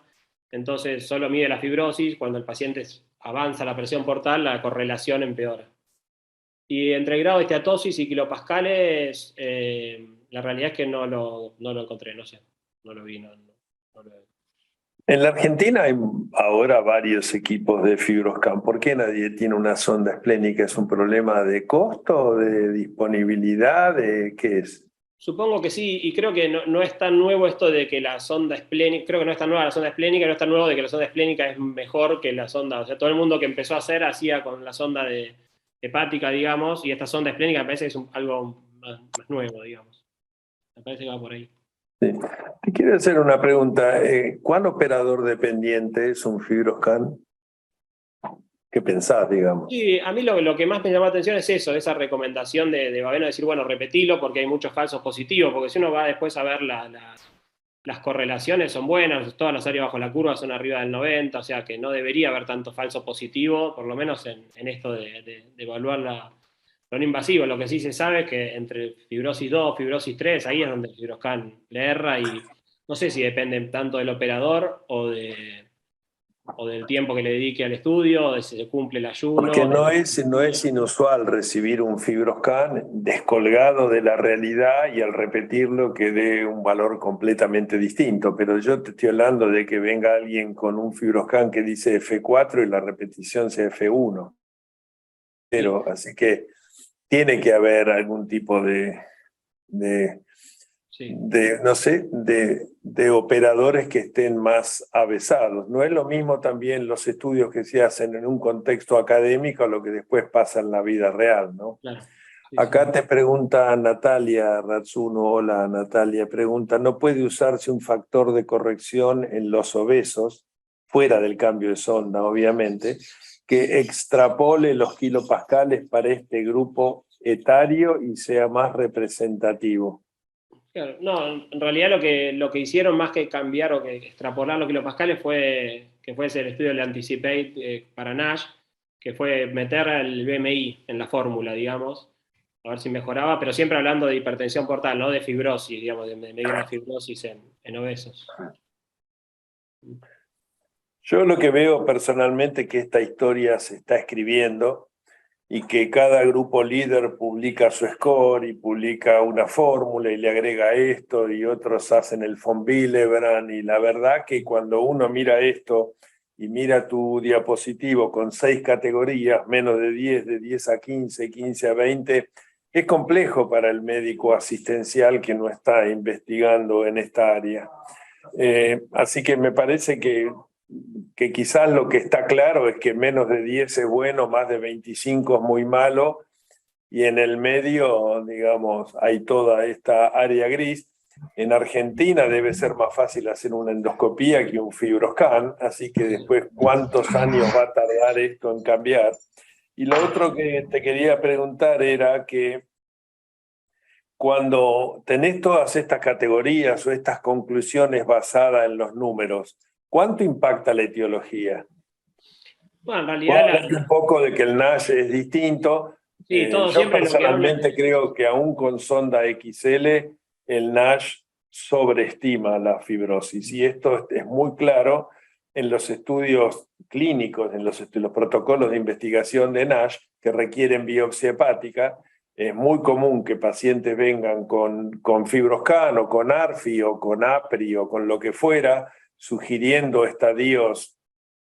B: entonces solo mide la fibrosis. Cuando el paciente avanza la presión portal, la correlación empeora. Y entre el grado de esteatosis y kilopascales, la realidad es que no lo encontré, no sé, no lo vi, no lo vi.
A: En la Argentina hay ahora varios equipos de FibroScan. ¿Por qué nadie tiene una sonda esplénica? ¿Es un problema de costo, de disponibilidad, de qué es?
B: Supongo que sí, y creo que no es tan nuevo esto de que la sonda esplénica, creo que no es tan nueva la sonda esplénica, no es tan nuevo de que la sonda esplénica es mejor que la sonda, o sea, todo el mundo que empezó a hacer hacía con la sonda hepática, digamos, y esta sonda esplénica me parece que es algo más nuevo, digamos. Me parece que va por ahí.
A: Sí. Te quiero hacer una pregunta. ¿Cuán operador dependiente es un FibroScan? ¿Qué pensás, digamos?
B: Sí, a mí lo que más me llamó la atención es eso, esa recomendación de Baveno, decir, bueno, repetilo porque hay muchos falsos positivos, porque si uno va después a ver las correlaciones son buenas, todas las áreas bajo la curva son arriba del 90, o sea que no debería haber tanto falso positivo, por lo menos en esto de evaluar lo no invasivo. Lo que sí se sabe es que entre fibrosis 2, fibrosis 3, ahí es donde el FibroScan le erra, y no sé si depende tanto del operador o del tiempo que le dedique al estudio, o de si se cumple el
A: Porque
B: ayuno.
A: no es inusual recibir un FibroScan descolgado de la realidad y al repetirlo que dé un valor completamente distinto. Pero yo te estoy hablando de que venga alguien con un FibroScan que dice F4 y la repetición sea F1. Pero, así que tiene que haber algún tipo de
B: Sí.
A: no sé, de operadores que estén más avesados. No es lo mismo también los estudios que se hacen en un contexto académico a lo que después pasa en la vida real, ¿no?
B: Claro. Sí,
A: Acá
B: sí.
A: te pregunta Natalia Ratzuno, hola Natalia, pregunta, ¿no puede usarse un factor de corrección en los obesos, fuera del cambio de sonda, obviamente, que extrapole los kilopascales para este grupo etario y sea más representativo?
B: Claro, no, en realidad lo que hicieron más que cambiar o que extrapolar los kilopascales fue que fuese el estudio de Anticipate para NASH, que fue meter el BMI en la fórmula, digamos, a ver si mejoraba, pero siempre hablando de hipertensión portal, no de fibrosis, digamos, de medir la fibrosis en obesos.
A: Yo lo que veo personalmente es que esta historia se está escribiendo y que cada grupo líder publica su score y publica una fórmula y le agrega esto y otros hacen el von Willebrand, y la verdad que cuando uno mira esto y mira tu diapositivo con 6 categorías, menos de 10, de 10 a 15, 15 a 20, es complejo para el médico asistencial que no está investigando en esta área. Así que me parece que quizás lo que está claro es que menos de 10 es bueno, más de 25 es muy malo, y en el medio, digamos, hay toda esta área gris. En Argentina debe ser más fácil hacer una endoscopía que un FibroScan, así que después, ¿cuántos años va a tardar esto en cambiar? Y lo otro que te quería preguntar era que cuando tenés todas estas categorías o estas conclusiones basadas en los números, ¿cuánto impacta la etiología?
B: Bueno, en
A: Vos
B: realidad,
A: hablaste un poco de que el NASH es distinto.
B: sí, todo
A: Yo
B: siempre lo que habla.
A: personalmente creo que aún con sonda XL, el NASH sobreestima la fibrosis. Y esto es muy claro en los estudios clínicos, en los protocolos de investigación de NASH que requieren biopsia hepática. Es muy común que pacientes vengan con FibroScan o con ARFI o con APRI o con lo que fuera, sugiriendo estadios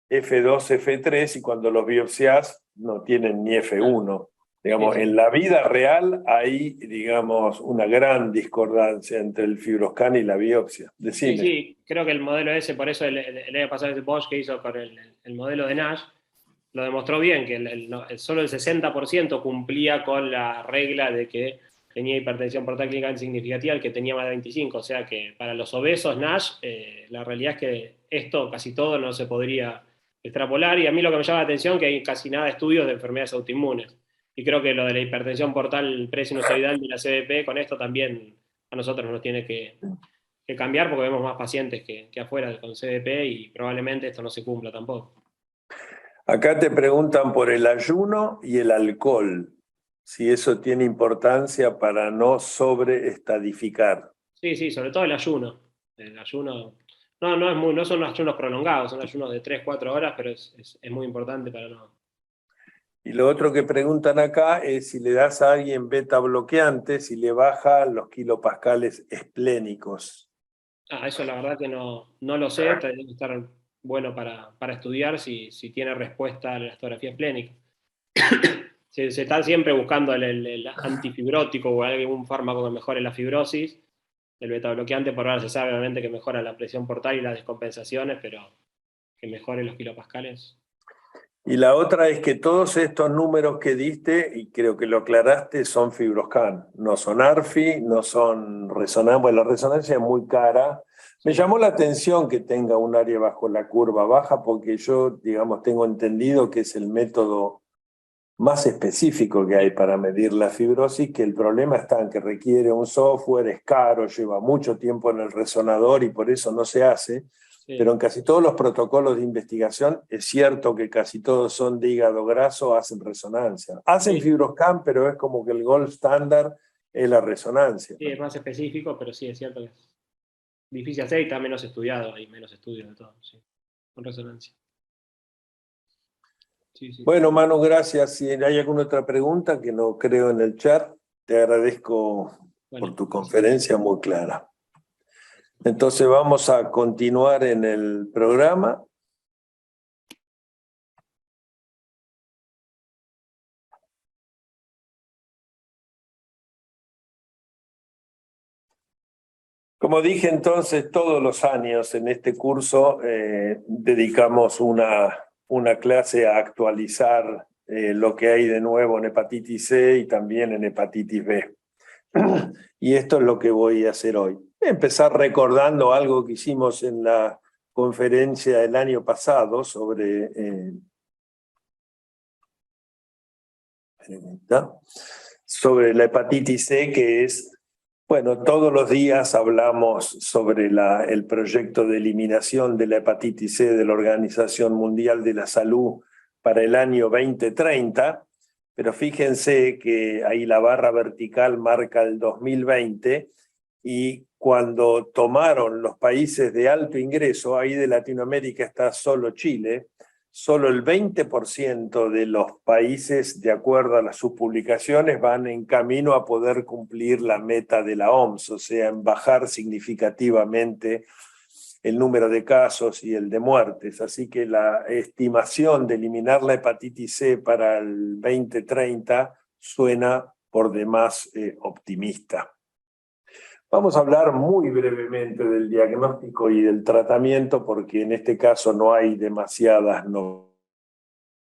A: F2, F3, y cuando los biopsias no tienen ni F1. Digamos,
B: Sí, sí.
A: en la vida real hay, digamos, una gran discordancia entre el FibroScan y la biopsia.
B: Sí,
A: Decime.
B: sí, creo que el modelo ese, por eso el año pasado es Bosch que hizo con el modelo de NASH, lo demostró bien, que solo el 60% cumplía con la regla de que tenía hipertensión portal clínicamente significativa el que tenía más de 25, o sea que para los obesos NASH, la realidad es que esto casi todo no se podría extrapolar, y a mí lo que me llama la atención es que hay casi nada de estudios de enfermedades autoinmunes, y creo que lo de la hipertensión portal presinusoidal de la CBP, con esto también a nosotros nos tiene que cambiar, porque vemos más pacientes que afuera con CBP, y probablemente esto no se cumpla tampoco.
A: Acá te preguntan por el ayuno y el alcohol, si eso tiene importancia para no sobreestadificar.
B: Sí, sobre todo el ayuno. El ayuno no son ayunos prolongados, son ayunos de 3-4 horas, pero es muy importante para no.
A: Y lo otro que preguntan acá es si le das a alguien beta bloqueante, si le baja los kilopascales esplénicos.
B: Eso la verdad que no lo sé, tendría que estar bueno para estudiar si tiene respuesta a la elastografía esplénica. Se está siempre buscando el antifibrótico o algún fármaco que mejore la fibrosis. El beta bloqueante por ahora se sabe obviamente que mejora la presión portal y las descompensaciones, pero que mejore los kilopascales.
A: Y la otra es que todos estos números que diste, y creo que lo aclaraste, son FibroScan, no son ARFI, no son resonancia. Bueno, la resonancia es muy cara. Me llamó la atención que tenga un área bajo la curva baja, porque yo, digamos, tengo entendido que es el método más específico que hay para medir la fibrosis, que el problema está en que requiere un software, es caro, lleva mucho tiempo en el resonador y por eso no se hace. Sí. Pero en casi todos los protocolos de investigación es cierto que casi todos son de hígado graso, hacen resonancia. Hacen FibroScan, pero es como que el gold standard es la resonancia.
B: Sí, es más específico, pero sí, es cierto que es difícil hacer y está menos estudiado, hay menos estudios de todo, sí, con resonancia. Sí.
A: Bueno, Manu, gracias. Si hay alguna otra pregunta que no creo en el chat, te agradezco por tu conferencia muy clara. Entonces vamos a continuar en el programa. Como dije entonces, todos los años en este curso dedicamos una clase a actualizar lo que hay de nuevo en hepatitis C y también en hepatitis B. Y esto es lo que voy a hacer hoy. Empezar recordando algo que hicimos en la conferencia del año pasado sobre la hepatitis C, que es, bueno, todos los días hablamos sobre el proyecto de eliminación de la hepatitis C de la Organización Mundial de la Salud para el año 2030. Pero fíjense que ahí la barra vertical marca el 2020 y cuando tomaron los países de alto ingreso, ahí de Latinoamérica está solo Chile, solo el 20% de los países, de acuerdo a sus publicaciones, van en camino a poder cumplir la meta de la OMS, o sea, en bajar significativamente el número de casos y el de muertes. Así que la estimación de eliminar la hepatitis C para el 2030 suena por demás optimista. Vamos a hablar muy brevemente del diagnóstico y del tratamiento, porque en este caso no hay demasiadas novedades.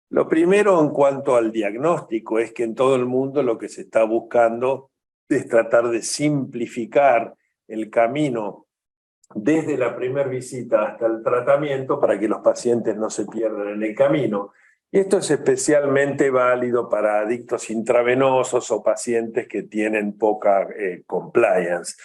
A: Lo primero en cuanto al diagnóstico es que en todo el mundo lo que se está buscando es tratar de simplificar el camino desde la primera visita hasta el tratamiento para que los pacientes no se pierdan en el camino. Y esto es especialmente válido para adictos intravenosos o pacientes que tienen poca compliance.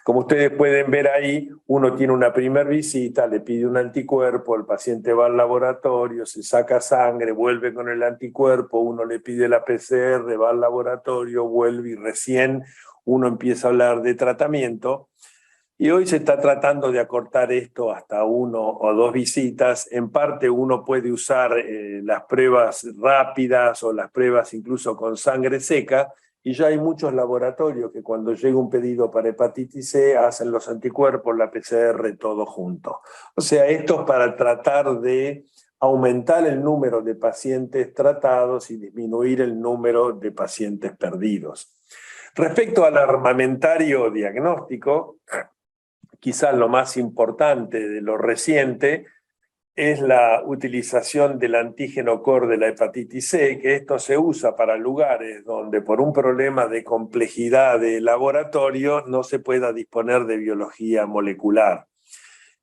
A: Como ustedes pueden ver ahí, uno tiene una primera visita, le pide un anticuerpo, el paciente va al laboratorio, se saca sangre, vuelve con el anticuerpo, uno le pide la PCR, va al laboratorio, vuelve y recién uno empieza a hablar de tratamiento. Y hoy se está tratando de acortar esto hasta 1 o 2 visitas. En parte uno puede usar las pruebas rápidas o las pruebas incluso con sangre seca, y ya hay muchos laboratorios que cuando llega un pedido para hepatitis C hacen los anticuerpos, la PCR, todo junto. O sea, esto es para tratar de aumentar el número de pacientes tratados y disminuir el número de pacientes perdidos. Respecto al armamentario diagnóstico, quizás lo más importante de lo reciente es la utilización del antígeno core de la hepatitis C, que esto se usa para lugares donde por un problema de complejidad de laboratorio no se pueda disponer de biología molecular.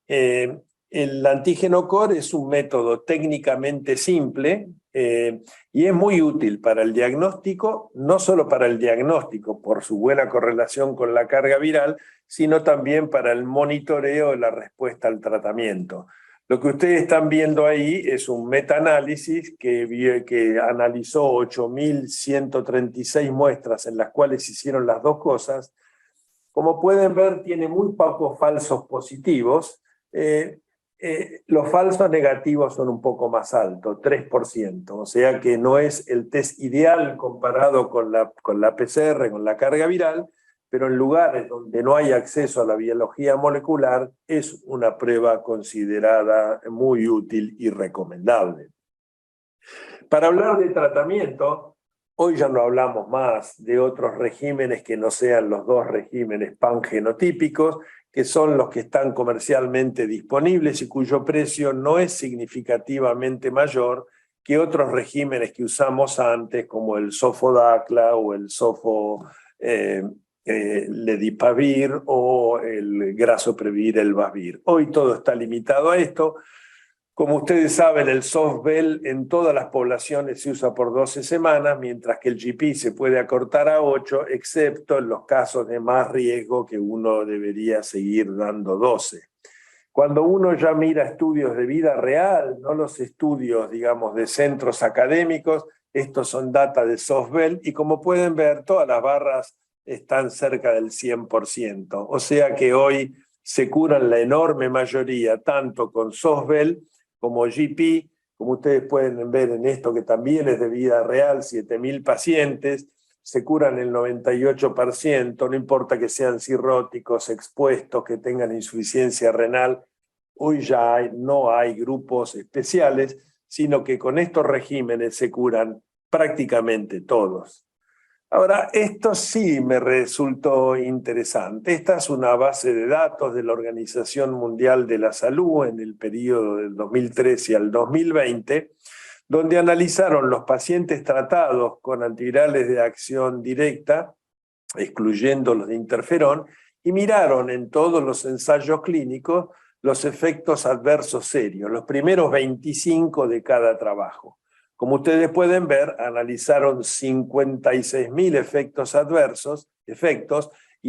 A: El antígeno core es un método técnicamente simple y es muy útil para el diagnóstico, no solo para el diagnóstico por su buena correlación con la carga viral, sino también para el monitoreo de la respuesta al tratamiento. Lo que ustedes están viendo ahí es un metaanálisis que analizó 8.136 muestras en las cuales se hicieron las dos cosas. Como pueden ver, tiene muy pocos falsos positivos. Los falsos negativos son un poco más altos, 3%, o sea que no es el test ideal comparado con la PCR, con la carga viral, pero en lugares donde no hay acceso a la biología molecular es una prueba considerada muy útil y recomendable. Para hablar de tratamiento, hoy ya no hablamos más de otros regímenes que no sean los dos regímenes pangenotípicos, que son los que están comercialmente disponibles y cuyo precio no es significativamente mayor que otros regímenes que usamos antes, como el Sofodacla o el Ledipavir o el Grasoprevir, el Vasvir. Hoy todo está limitado a esto. Como ustedes saben, el Sofvel en todas las poblaciones se usa por 12 semanas, mientras que el GP se puede acortar a 8, excepto en los casos de más riesgo que uno debería seguir dando 12. Cuando uno ya mira estudios de vida real, no los estudios, digamos, de centros académicos, estos son data de Sofvel y como pueden ver, todas las barras están cerca del 100%. O sea que hoy se curan la enorme mayoría, tanto con Sofvel como GP, como ustedes pueden ver en esto que también es de vida real, 7.000 pacientes, se curan el 98%, no importa que sean cirróticos, expuestos, que tengan insuficiencia renal. Hoy ya no hay grupos especiales, sino que con estos regímenes se curan prácticamente todos. Ahora, esto sí me resultó interesante. Esta es una base de datos de la Organización Mundial de la Salud en el periodo del 2013 al 2020, donde analizaron los pacientes tratados con antivirales de acción directa, excluyendo los de interferón, y miraron en todos los ensayos clínicos los efectos adversos serios, los primeros 25 de cada trabajo. Como ustedes pueden ver, analizaron 56.000 efectos adversos, y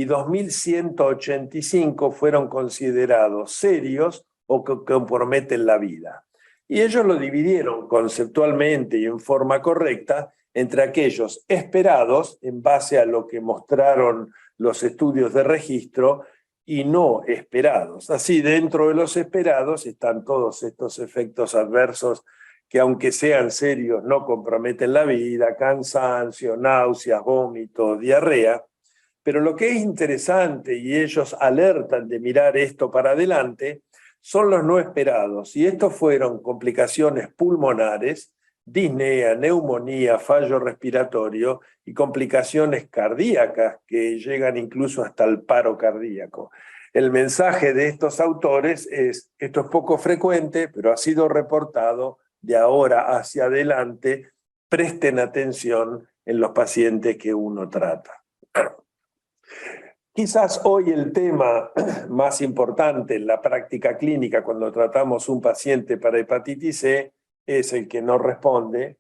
A: 2.185 fueron considerados serios o que comprometen la vida. Y ellos lo dividieron conceptualmente y en forma correcta entre aquellos esperados en base a lo que mostraron los estudios de registro y no esperados. Así, dentro de los esperados están todos estos efectos adversos que aunque sean serios no comprometen la vida, cansancio, náuseas, vómitos, diarrea. Pero lo que es interesante, y ellos alertan de mirar esto para adelante, son los no esperados. Y estos fueron complicaciones pulmonares, disnea, neumonía, fallo respiratorio y complicaciones cardíacas que llegan incluso hasta el paro cardíaco. El mensaje de estos autores es: esto es poco frecuente, pero ha sido reportado. De ahora hacia adelante, presten atención en los pacientes que uno trata. Quizás hoy el tema más importante en la práctica clínica cuando tratamos un paciente para hepatitis C es el que no responde.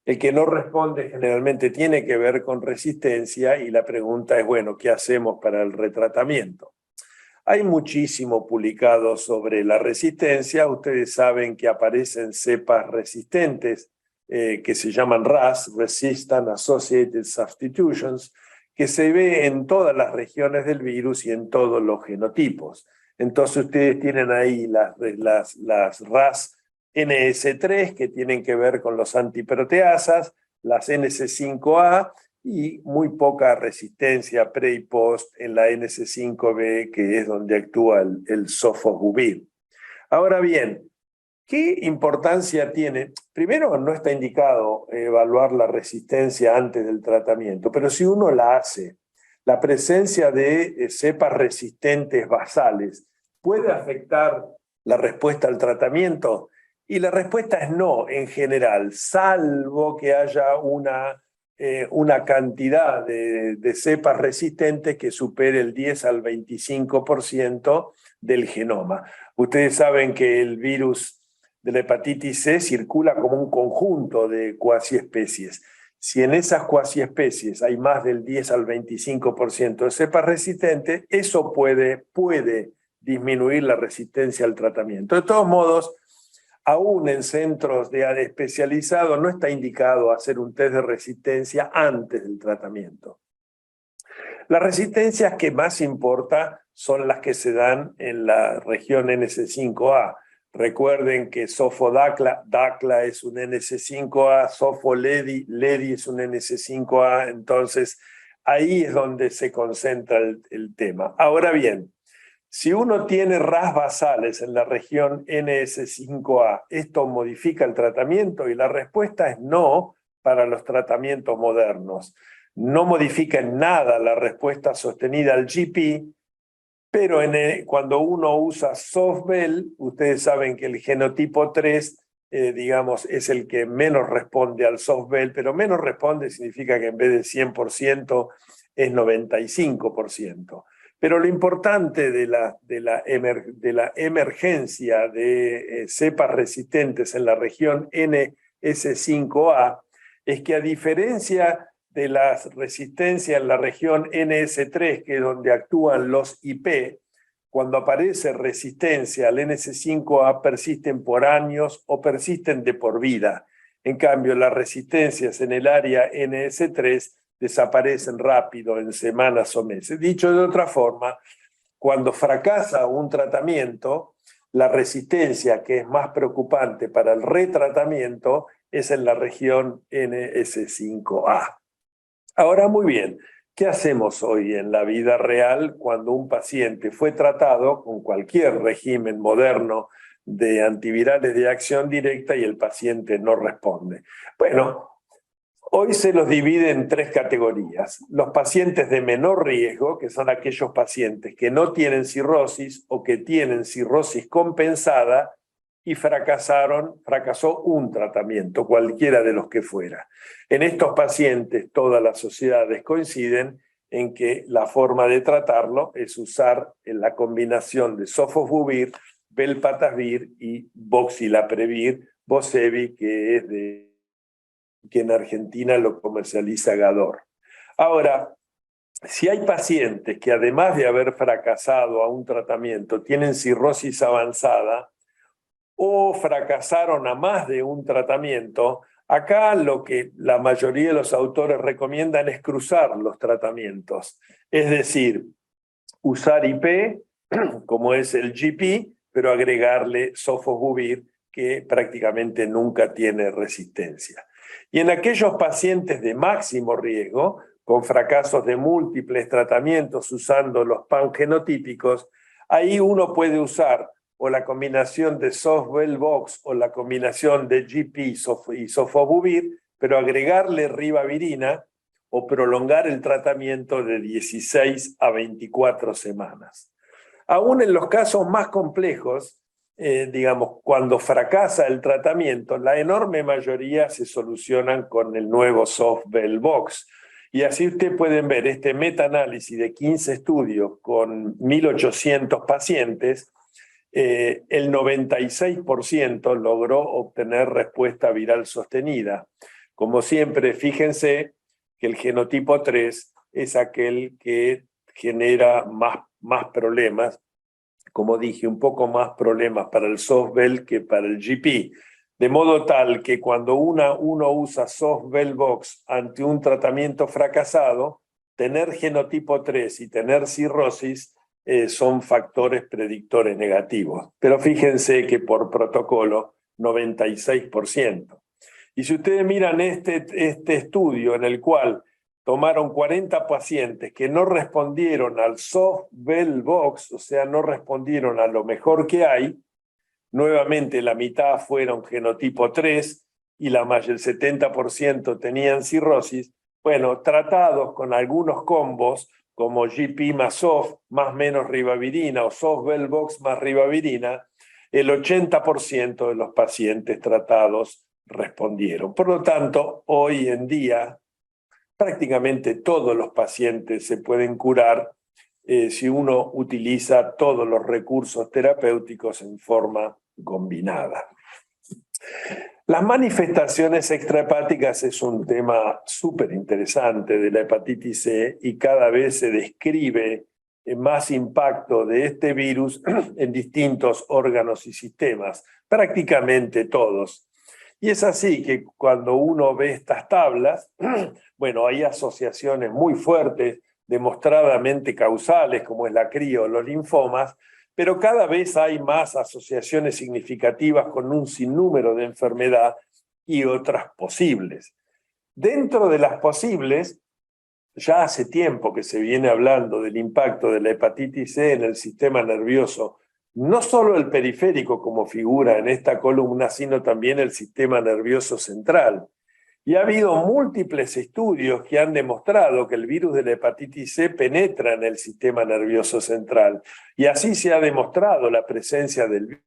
A: El que no responde generalmente tiene que ver con resistencia y la pregunta es, bueno, ¿qué hacemos para el retratamiento? Hay muchísimo publicado sobre la resistencia. Ustedes saben que aparecen cepas resistentes que se llaman RAS, Resistant Associated Substitutions, que se ve en todas las regiones del virus y en todos los genotipos. Entonces ustedes tienen ahí las RAS NS3 que tienen que ver con los antiproteasas, las NS5A, y muy poca resistencia pre y post en la NS5B, que es donde actúa el sofosbuvir. Ahora bien, ¿qué importancia tiene? Primero, no está indicado evaluar la resistencia antes del tratamiento, pero si uno la hace, la presencia de cepas resistentes basales puede afectar la respuesta al tratamiento. Y la respuesta es no, en general, salvo que haya una cantidad de cepas resistentes que supere el 10 al 25% del genoma. Ustedes saben que el virus de la hepatitis C circula como un conjunto de cuasiespecies. Si en esas cuasiespecies hay más del 10 al 25% de cepas resistentes, eso puede disminuir la resistencia al tratamiento. De todos modos, aún en centros especializados no está indicado hacer un test de resistencia antes del tratamiento. Las resistencias que más importa son las que se dan en la región NS5A. Recuerden que Sofodacla, Dacla es un NS5A, Sofoledi, Ledi es un NS5A, entonces ahí es donde se concentra el tema. Ahora bien, si uno tiene RAS basales en la región NS5A, ¿esto modifica el tratamiento? Y la respuesta es no para los tratamientos modernos. No modifica en nada la respuesta sostenida al GP, pero cuando uno usa Sofvel, ustedes saben que el genotipo 3, digamos, es el que menos responde al Sofvel, pero menos responde significa que en vez de 100% es 95%. Pero lo importante de la emergencia de cepas resistentes en la región NS5A es que, a diferencia de la resistencia en la región NS3, que es donde actúan los IP, cuando aparece resistencia al NS5A persisten por años o persisten de por vida. En cambio, las resistencias en el área NS3 desaparecen rápido en semanas o meses. Dicho de otra forma, cuando fracasa un tratamiento, la resistencia que es más preocupante para el retratamiento es en la región NS5A. Ahora, muy bien, ¿qué hacemos hoy en la vida real cuando un paciente fue tratado con cualquier régimen moderno de antivirales de acción directa y el paciente no responde? Bueno, hoy se los divide en tres categorías. Los pacientes de menor riesgo, que son aquellos pacientes que no tienen cirrosis o que tienen cirrosis compensada y fracasó un tratamiento, cualquiera de los que fuera. En estos pacientes, todas las sociedades coinciden en que la forma de tratarlo es usar la combinación de sofosbuvir, velpatasvir y voxilaprevir, Vosevi, que en Argentina lo comercializa Gador. Ahora, si hay pacientes que, además de haber fracasado a un tratamiento, tienen cirrosis avanzada o fracasaron a más de un tratamiento, acá lo que la mayoría de los autores recomiendan es cruzar los tratamientos. Es decir, usar IP, como es el GP, pero agregarle sofosbuvir, que prácticamente nunca tiene resistencia. Y en aquellos pacientes de máximo riesgo, con fracasos de múltiples tratamientos usando los PAM genotípicos, ahí uno puede usar o la combinación de Sofvelvox o la combinación de GP y sofosbuvir, pero agregarle ribavirina o prolongar el tratamiento de 16 a 24 semanas. Aún en los casos más complejos, digamos, cuando fracasa el tratamiento, la enorme mayoría se solucionan con el nuevo Sofvelvox. Y así ustedes pueden ver este metaanálisis de 15 estudios con 1.800 pacientes. El 96% logró obtener respuesta viral sostenida. Como siempre, fíjense que el genotipo 3 es aquel que genera más problemas. Como dije, un poco más problemas para el Sofvel que para el GP. De modo tal que cuando uno usa Sofvelvox ante un tratamiento fracasado, tener genotipo 3 y tener cirrosis son factores predictores negativos. Pero fíjense que por protocolo, 96%. Y si ustedes miran este estudio en el cual tomaron 40 pacientes que no respondieron al Sofvelvox, o sea, no respondieron a lo mejor que hay, nuevamente la mitad fueron genotipo 3 y el 70% tenían cirrosis. Bueno, tratados con algunos combos como GP más Sof más menos ribavirina o Sofvelvox más ribavirina, el 80% de los pacientes tratados respondieron. Por lo tanto, hoy en día, prácticamente todos los pacientes se pueden curar si uno utiliza todos los recursos terapéuticos en forma combinada. Las manifestaciones extrahepáticas es un tema súper interesante de la hepatitis C y cada vez se describe más impacto de este virus en distintos órganos y sistemas, prácticamente todos. Y es así que cuando uno ve estas tablas, bueno, hay asociaciones muy fuertes, demostradamente causales, como es la cría o los linfomas, pero cada vez hay más asociaciones significativas con un sinnúmero de enfermedad y otras posibles. Dentro de las posibles, ya hace tiempo que se viene hablando del impacto de la hepatitis C en el sistema nervioso, no solo el periférico como figura en esta columna, sino también el sistema nervioso central. Y ha habido múltiples estudios que han demostrado que el virus de la hepatitis C penetra en el sistema nervioso central. Y así se ha demostrado la presencia del virus,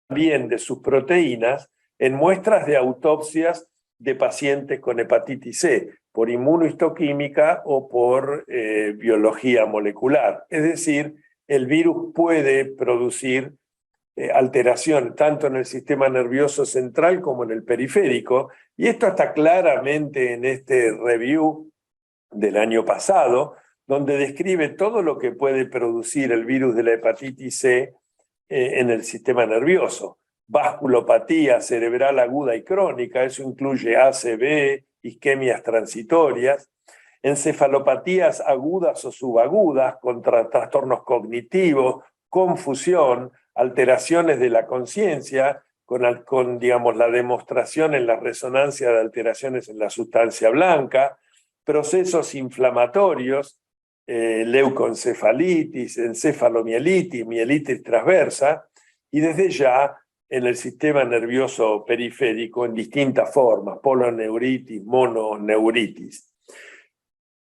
A: también de sus proteínas, en muestras de autopsias de pacientes con hepatitis C, por inmunohistoquímica o por biología molecular. Es decir, el virus puede producir alteración tanto en el sistema nervioso central como en el periférico, y esto está claramente en este review del año pasado, donde describe todo lo que puede producir el virus de la hepatitis C en el sistema nervioso. Vasculopatía cerebral aguda y crónica, eso incluye ACV, isquemias transitorias, encefalopatías agudas o subagudas, con trastornos cognitivos, confusión, alteraciones de la conciencia, con digamos, la demostración en la resonancia de alteraciones en la sustancia blanca, procesos inflamatorios, leucoencefalitis, encefalomielitis, mielitis transversa, y desde ya en el sistema nervioso periférico en distintas formas, poloneuritis, mononeuritis.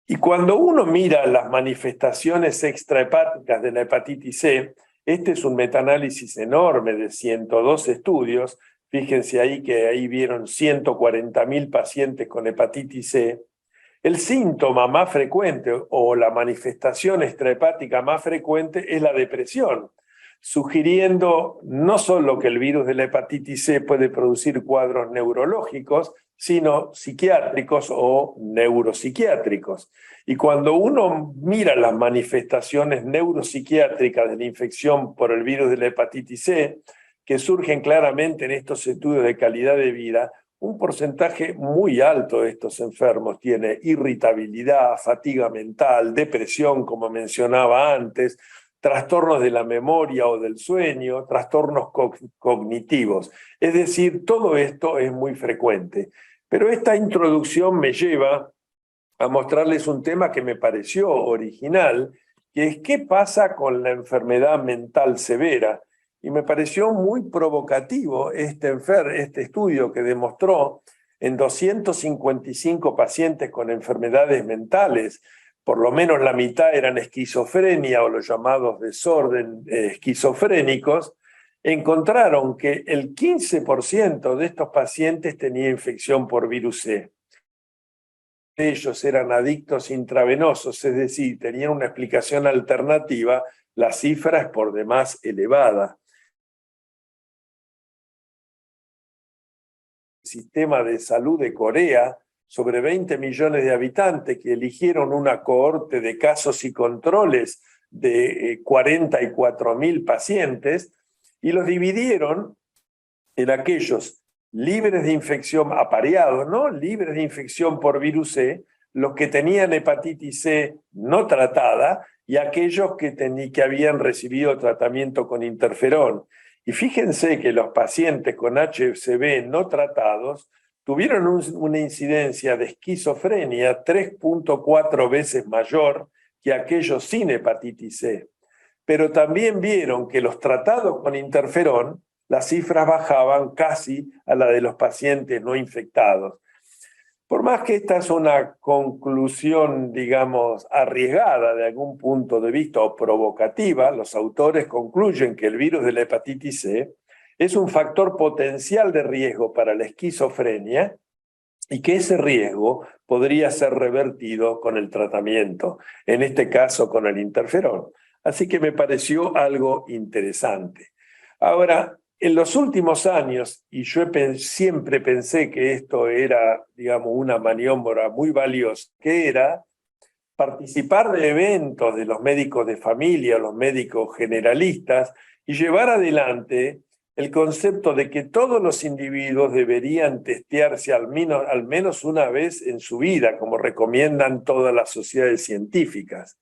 A: Y cuando uno mira las manifestaciones extrahepáticas de la hepatitis C, este es un metaanálisis enorme de 102 estudios, fíjense ahí que ahí vieron 140.000 pacientes con hepatitis C. El síntoma más frecuente o la manifestación extrahepática más frecuente es la depresión, sugiriendo no solo que el virus de la hepatitis C puede producir cuadros neurológicos, sino psiquiátricos o neuropsiquiátricos. Y cuando uno mira las manifestaciones neuropsiquiátricas de la infección por el virus de la hepatitis C, que surgen claramente en estos estudios de calidad de vida, un porcentaje muy alto de estos enfermos tiene irritabilidad, fatiga mental, depresión, como mencionaba antes, trastornos de la memoria o del sueño, trastornos cognitivos. Es decir, todo esto es muy frecuente. Pero esta introducción me lleva a mostrarles un tema que me pareció original, que es qué pasa con la enfermedad mental severa. Y me pareció muy provocativo este estudio que demostró en 255 pacientes con enfermedades mentales, por lo menos la mitad eran esquizofrenia o los llamados desorden esquizofrénicos, encontraron que el 15% de estos pacientes tenía infección por virus C. Ellos eran adictos intravenosos, es decir, tenían una explicación alternativa, la cifra es por demás elevada. El sistema de salud de Corea, sobre 20 millones de habitantes que eligieron una cohorte de casos y controles de 44.000 pacientes y los dividieron en aquellos libres de infección, apareados, ¿no? Libres de infección por virus C, los que tenían hepatitis C no tratada y aquellos que habían recibido tratamiento con interferón. Y fíjense que los pacientes con HCV no tratados tuvieron una incidencia de esquizofrenia 3.4 veces mayor que aquellos sin hepatitis C. Pero también vieron que los tratados con interferón, las cifras bajaban casi a la de los pacientes no infectados. Por más que esta es una conclusión, digamos, arriesgada de algún punto de vista o provocativa, los autores concluyen que el virus de la hepatitis C es un factor potencial de riesgo para la esquizofrenia y que ese riesgo podría ser revertido con el tratamiento, en este caso con el interferón. Así que me pareció algo interesante. Ahora, en los últimos años, y yo siempre pensé que esto era, digamos, una maniobra muy valiosa, que era participar de eventos de los médicos de familia, los médicos generalistas, y llevar adelante el concepto de que todos los individuos deberían testearse al menos una vez en su vida, como recomiendan todas las sociedades científicas.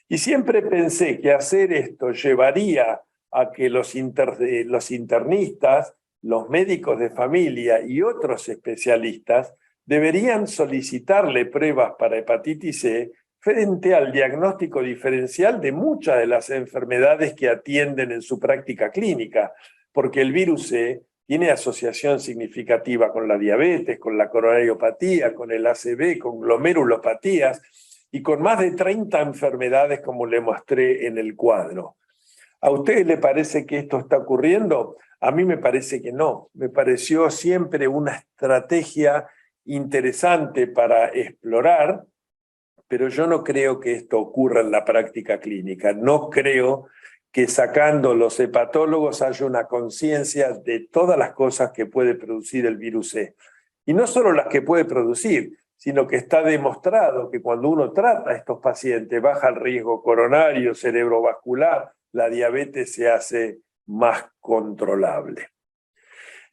A: Y siempre pensé que hacer esto llevaría a que los internistas, los médicos de familia y otros especialistas deberían solicitarle pruebas para hepatitis C frente al diagnóstico diferencial de muchas de las enfermedades que atienden en su práctica clínica, porque el virus C tiene asociación significativa con la diabetes, con la coronariopatía, con el ACV, con glomerulopatías y con más de 30 enfermedades como le mostré en el cuadro. ¿A ustedes les parece que esto está ocurriendo? A mí me parece que no. Me pareció siempre una estrategia interesante para explorar, pero yo no creo que esto ocurra en la práctica clínica. No creo que sacando los hepatólogos haya una conciencia de todas las cosas que puede producir el virus C. Y no solo las que puede producir, sino que está demostrado que cuando uno trata a estos pacientes baja el riesgo coronario, cerebrovascular, la diabetes se hace más controlable.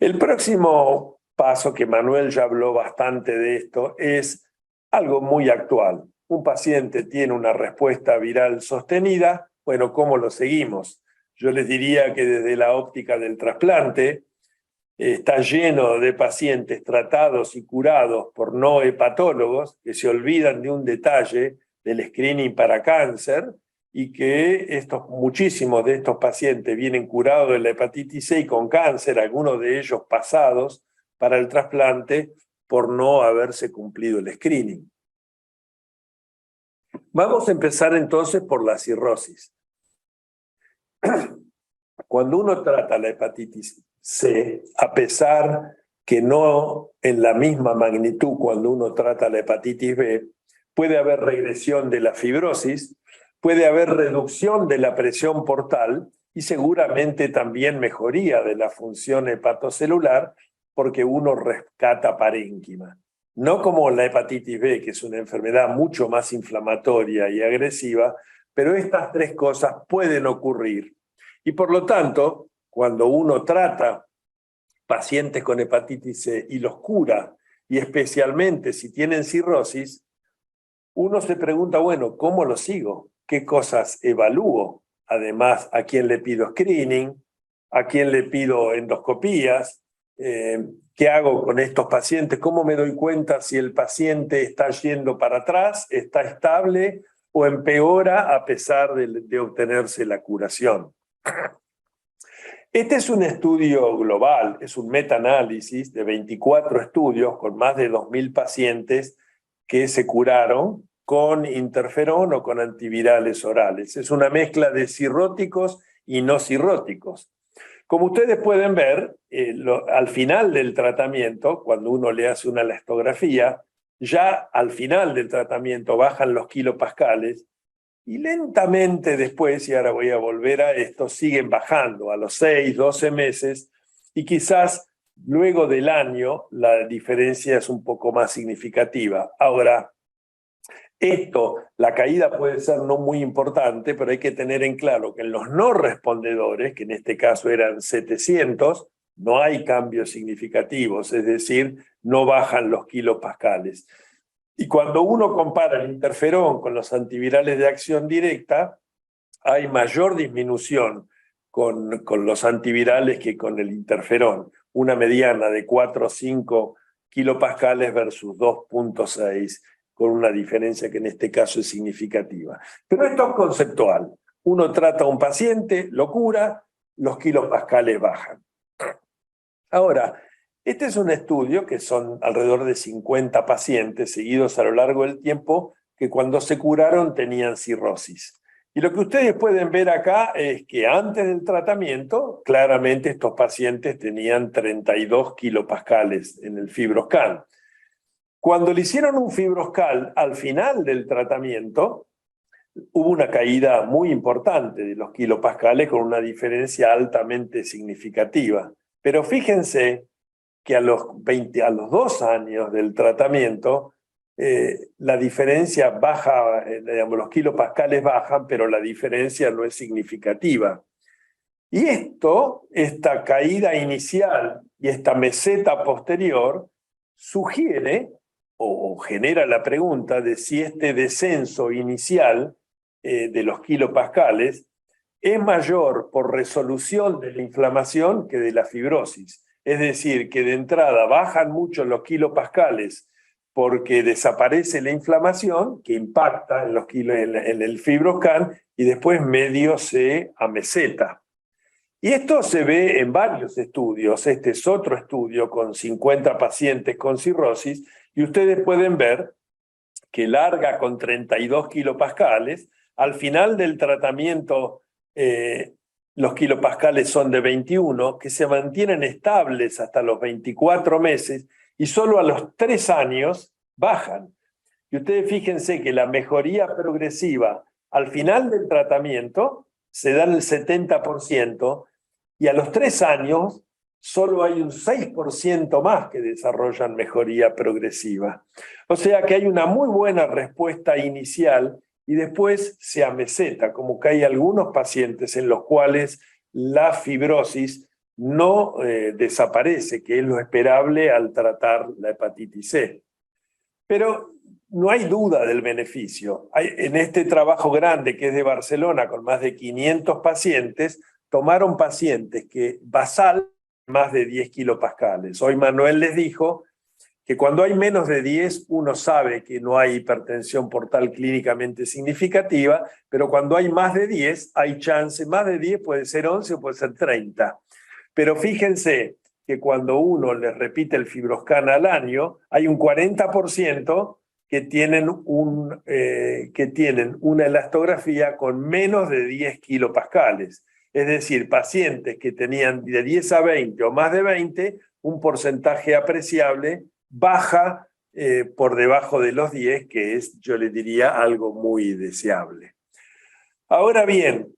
A: El próximo paso, que Manuel ya habló bastante de esto, es algo muy actual. Un paciente tiene una respuesta viral sostenida, bueno, ¿cómo lo seguimos? Yo les diría que desde la óptica del trasplante está lleno de pacientes tratados y curados por no hepatólogos que se olvidan de un detalle del screening para cáncer y que muchísimos de estos pacientes vienen curados de la hepatitis C y con cáncer, algunos de ellos pasados para el trasplante por no haberse cumplido el screening. Vamos a empezar entonces por la cirrosis. Cuando uno trata la hepatitis C, a pesar que no en la misma magnitud cuando uno trata la hepatitis B, puede haber regresión de la fibrosis, puede haber reducción de la presión portal y seguramente también mejoría de la función hepatocelular porque uno rescata parénquima. No como la hepatitis B, que es una enfermedad mucho más inflamatoria y agresiva, pero estas tres cosas pueden ocurrir. Y por lo tanto, cuando uno trata pacientes con hepatitis C y los cura, y especialmente si tienen cirrosis, uno se pregunta, bueno, ¿cómo lo sigo? ¿Qué cosas evalúo? Además, ¿a quién le pido screening? ¿A quién le pido endoscopías? ¿Qué hago con estos pacientes? ¿Cómo me doy cuenta si el paciente está yendo para atrás, está estable o empeora a pesar de obtenerse la curación? Este es un estudio global, es un metaanálisis de 24 estudios con más de 2.000 pacientes que se curaron con interferón o con antivirales orales. Es una mezcla de cirróticos y no cirróticos. Como ustedes pueden ver, al final del tratamiento, cuando uno le hace una elastografía, ya al final del tratamiento bajan los kilopascales y lentamente después, y ahora voy a volver a esto, siguen bajando a los 6, 12 meses y quizás luego del año la diferencia es un poco más significativa. Ahora, la caída puede ser no muy importante, pero hay que tener en claro que en los no respondedores, que en este caso eran 700, no hay cambios significativos, es decir, no bajan los kilopascales. Y cuando uno compara el interferón con los antivirales de acción directa, hay mayor disminución con los antivirales que con el interferón, una mediana de 4 o 5 kilopascales versus 2.6, con una diferencia que en este caso es significativa. Pero esto es conceptual. Uno trata a un paciente, lo cura, los kilopascales bajan. Ahora, Este es un estudio que son alrededor de 50 pacientes seguidos a lo largo del tiempo que cuando se curaron tenían cirrosis. Y lo que ustedes pueden ver acá es que antes del tratamiento, claramente estos pacientes tenían 32 kilopascales en el FibroScan. Cuando le hicieron un FibroScan al final del tratamiento, hubo una caída muy importante de los kilopascales con una diferencia altamente significativa. Pero fíjense que a los 2 años del tratamiento, la diferencia baja, digamos, los kilopascales bajan, pero la diferencia no es significativa. Y esta caída inicial y esta meseta posterior sugiere o genera la pregunta de si este descenso inicial de los kilopascales es mayor por resolución de la inflamación que de la fibrosis. Es decir, que de entrada bajan mucho los kilopascales porque desaparece la inflamación que impacta en el FibroScan y después medio se ameseta. Y esto se ve en varios estudios. Este es otro estudio con 50 pacientes con cirrosis y ustedes pueden ver que larga con 32 kilopascales. Al final del tratamiento, los kilopascales son de 21, que se mantienen estables hasta los 24 meses y solo a los 3 años bajan. Y ustedes fíjense que la mejoría progresiva al final del tratamiento se da en el 70% y a los 3 años solo hay un 6% más que desarrollan mejoría progresiva. O sea que hay una muy buena respuesta inicial y después se ameseta, como que hay algunos pacientes en los cuales la fibrosis no desaparece, que es lo esperable al tratar la hepatitis C. Pero no hay duda del beneficio. En este trabajo grande que es de Barcelona, con más de 500 pacientes, tomaron pacientes que basal más de 10 kilopascales. Hoy Manuel les dijo que cuando hay menos de 10 uno sabe que no hay hipertensión portal clínicamente significativa, pero cuando hay más de 10 hay chance, más de 10 puede ser 11 o puede ser 30. Pero fíjense que cuando uno les repite el FibroScan al año, hay un 40% que tienen una elastografía con menos de 10 kilopascales. Es decir, pacientes que tenían de 10 a 20 o más de 20, un porcentaje apreciable baja por debajo de los 10, que es, yo le diría, algo muy deseable. Ahora bien,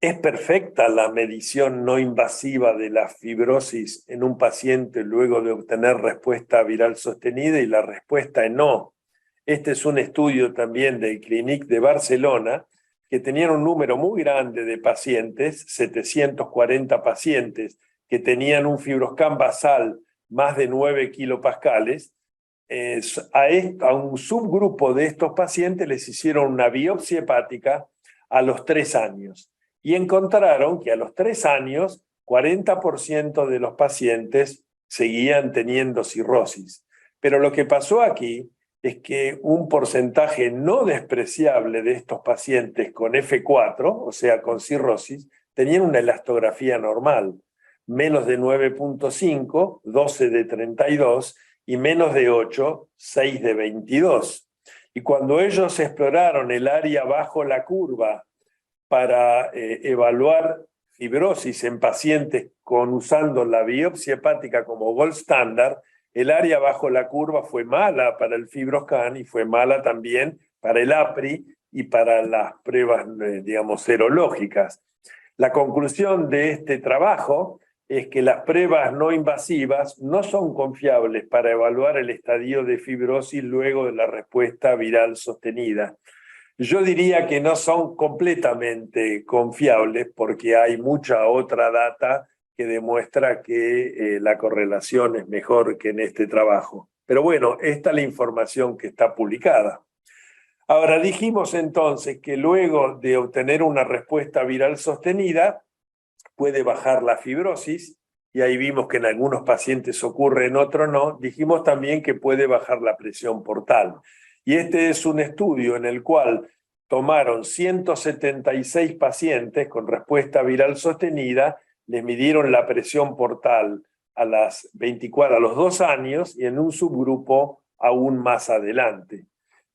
A: ¿es perfecta la medición no invasiva de la fibrosis en un paciente luego de obtener respuesta viral sostenida? Y la respuesta es no. Este es un estudio también del Clinic de Barcelona, que tenían un número muy grande de pacientes, 740 pacientes, que tenían un FibroScan basal más de 9 kilopascales. A un subgrupo de estos pacientes les hicieron una biopsia hepática a los 3 años y encontraron que a los 3 años 40% de los pacientes seguían teniendo cirrosis. Pero lo que pasó aquí es que un porcentaje no despreciable de estos pacientes con F4, o sea, con cirrosis, tenían una elastografía normal, menos de 9.5, 12 de 32, y menos de 8, 6 de 22. Y cuando ellos exploraron el área bajo la curva para evaluar fibrosis en pacientes usando la biopsia hepática como gold standard, el área bajo la curva fue mala para el FibroScan y fue mala también para el APRI y para las pruebas, digamos, serológicas. La conclusión de este trabajo es que las pruebas no invasivas no son confiables para evaluar el estadio de fibrosis luego de la respuesta viral sostenida. Yo diría que no son completamente confiables porque hay mucha otra data que demuestra que la correlación es mejor que en este trabajo. Pero bueno, esta es la información que está publicada. Ahora, dijimos entonces que luego de obtener una respuesta viral sostenida, puede bajar la fibrosis, y ahí vimos que en algunos pacientes ocurre, en otros no. Dijimos también que puede bajar la presión portal. Y este es un estudio en el cual tomaron 176 pacientes con respuesta viral sostenida, les midieron la presión portal a los 2 años y en un subgrupo aún más adelante.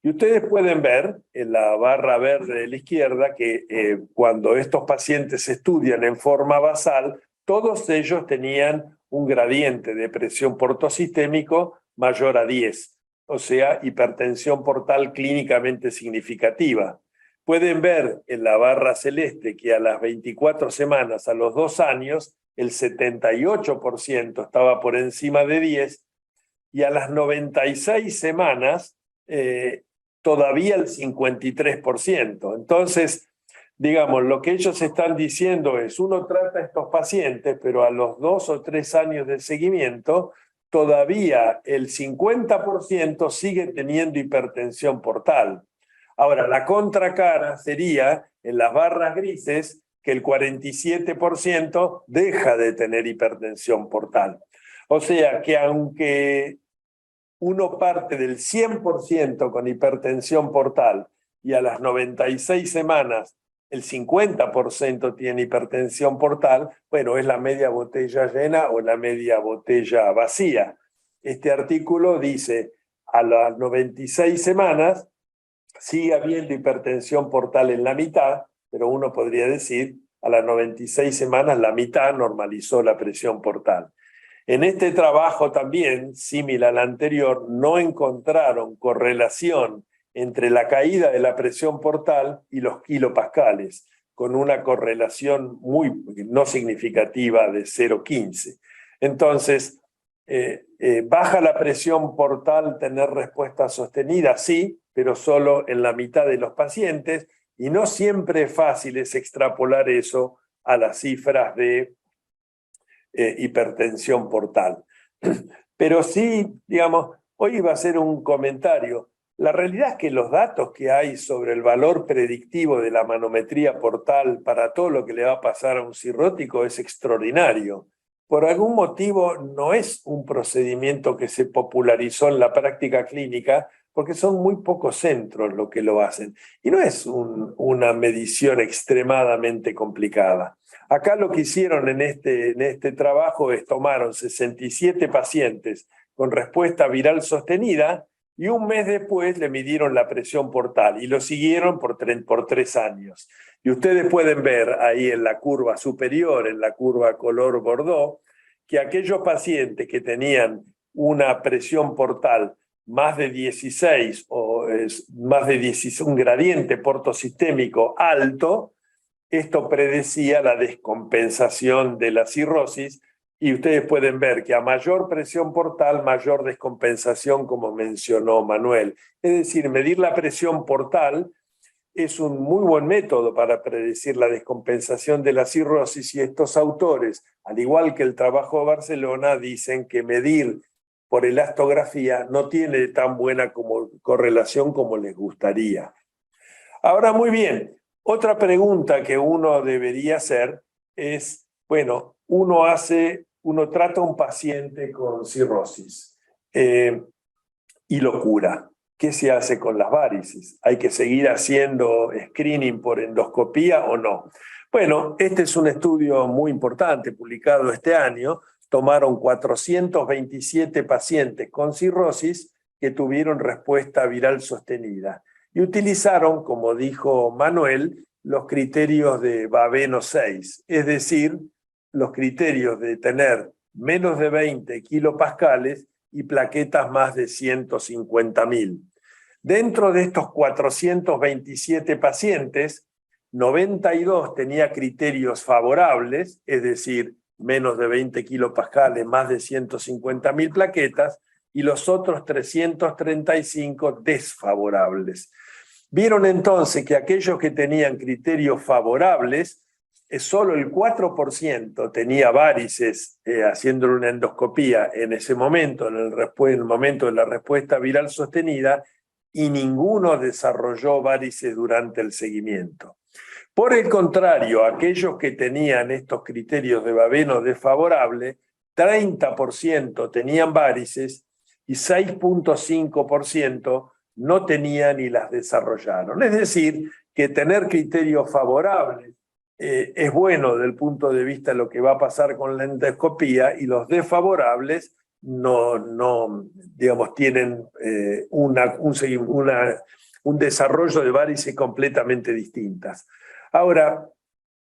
A: Y ustedes pueden ver en la barra verde de la izquierda que cuando estos pacientes se estudian en forma basal, todos ellos tenían un gradiente de presión portosistémico mayor a 10, o sea, hipertensión portal clínicamente significativa. Pueden ver en la barra celeste que a las 24 semanas, a los 2 años, el 78% estaba por encima de 10 y a las 96 semanas todavía el 53%. Entonces, digamos, lo que ellos están diciendo es, uno trata a estos pacientes, pero a los 2 o 3 años de seguimiento, todavía el 50% sigue teniendo hipertensión portal. Ahora, la contracara sería, en las barras grises, que el 47% deja de tener hipertensión portal. O sea que aunque uno parte del 100% con hipertensión portal y a las 96 semanas el 50% tiene hipertensión portal, bueno, es la media botella llena o la media botella vacía. Este artículo dice, a las 96 semanas sigue habiendo hipertensión portal en la mitad, pero uno podría decir, a las 96 semanas la mitad normalizó la presión portal. En este trabajo también, similar al anterior, no encontraron correlación entre la caída de la presión portal y los kilopascales, con una correlación muy no significativa de 0,15. Entonces, ¿baja la presión portal tener respuesta sostenida? Sí, pero solo en la mitad de los pacientes, y no siempre es fácil extrapolar eso a las cifras de hipertensión portal. Pero sí, digamos, hoy iba a hacer un comentario. La realidad es que los datos que hay sobre el valor predictivo de la manometría portal para todo lo que le va a pasar a un cirrótico es extraordinario. Por algún motivo no es un procedimiento que se popularizó en la práctica clínica, porque son muy pocos centros los que lo hacen. Y no es una medición extremadamente complicada. Acá lo que hicieron en este trabajo es tomaron 67 pacientes con respuesta viral sostenida y un mes después le midieron la presión portal y lo siguieron por 3 años. Y ustedes pueden ver ahí en la curva superior, en la curva color bordeaux, que aquellos pacientes que tenían una presión portal más de 16 o más de 16, un gradiente portosistémico alto, esto predecía la descompensación de la cirrosis y ustedes pueden ver que a mayor presión portal, mayor descompensación, como mencionó Manuel. Es decir, medir la presión portal es un muy buen método para predecir la descompensación de la cirrosis y estos autores, al igual que el trabajo de Barcelona, dicen que medir por elastografía no tiene tan buena correlación como les gustaría. Ahora, muy bien, otra pregunta que uno debería hacer es, bueno, uno trata a un paciente con cirrosis y lo cura. ¿Qué se hace con las varices? ¿Hay que seguir haciendo screening por endoscopía o no? Bueno, este es un estudio muy importante publicado este año. Tomaron 427 pacientes con cirrosis que tuvieron respuesta viral sostenida y utilizaron, como dijo Manuel, los criterios de Baveno 6, es decir, los criterios de tener menos de 20 kilopascales y plaquetas más de 150.000. Dentro de estos 427 pacientes, 92 tenía criterios favorables, es decir, menos de 20 kilopascales, más de 150.000 plaquetas, y los otros 335 desfavorables. Vieron entonces que aquellos que tenían criterios favorables, solo el 4% tenía varices haciéndole una endoscopía en ese momento, en el momento de la respuesta viral sostenida, y ninguno desarrolló varices durante el seguimiento. Por el contrario, aquellos que tenían estos criterios de Baveno desfavorable, 30% tenían varices y 6,5% no tenían y las desarrollaron. Es decir, que tener criterios favorables es bueno desde el punto de vista de lo que va a pasar con la endoscopía, y los desfavorables no digamos, tienen un desarrollo de varices completamente distintas. Ahora,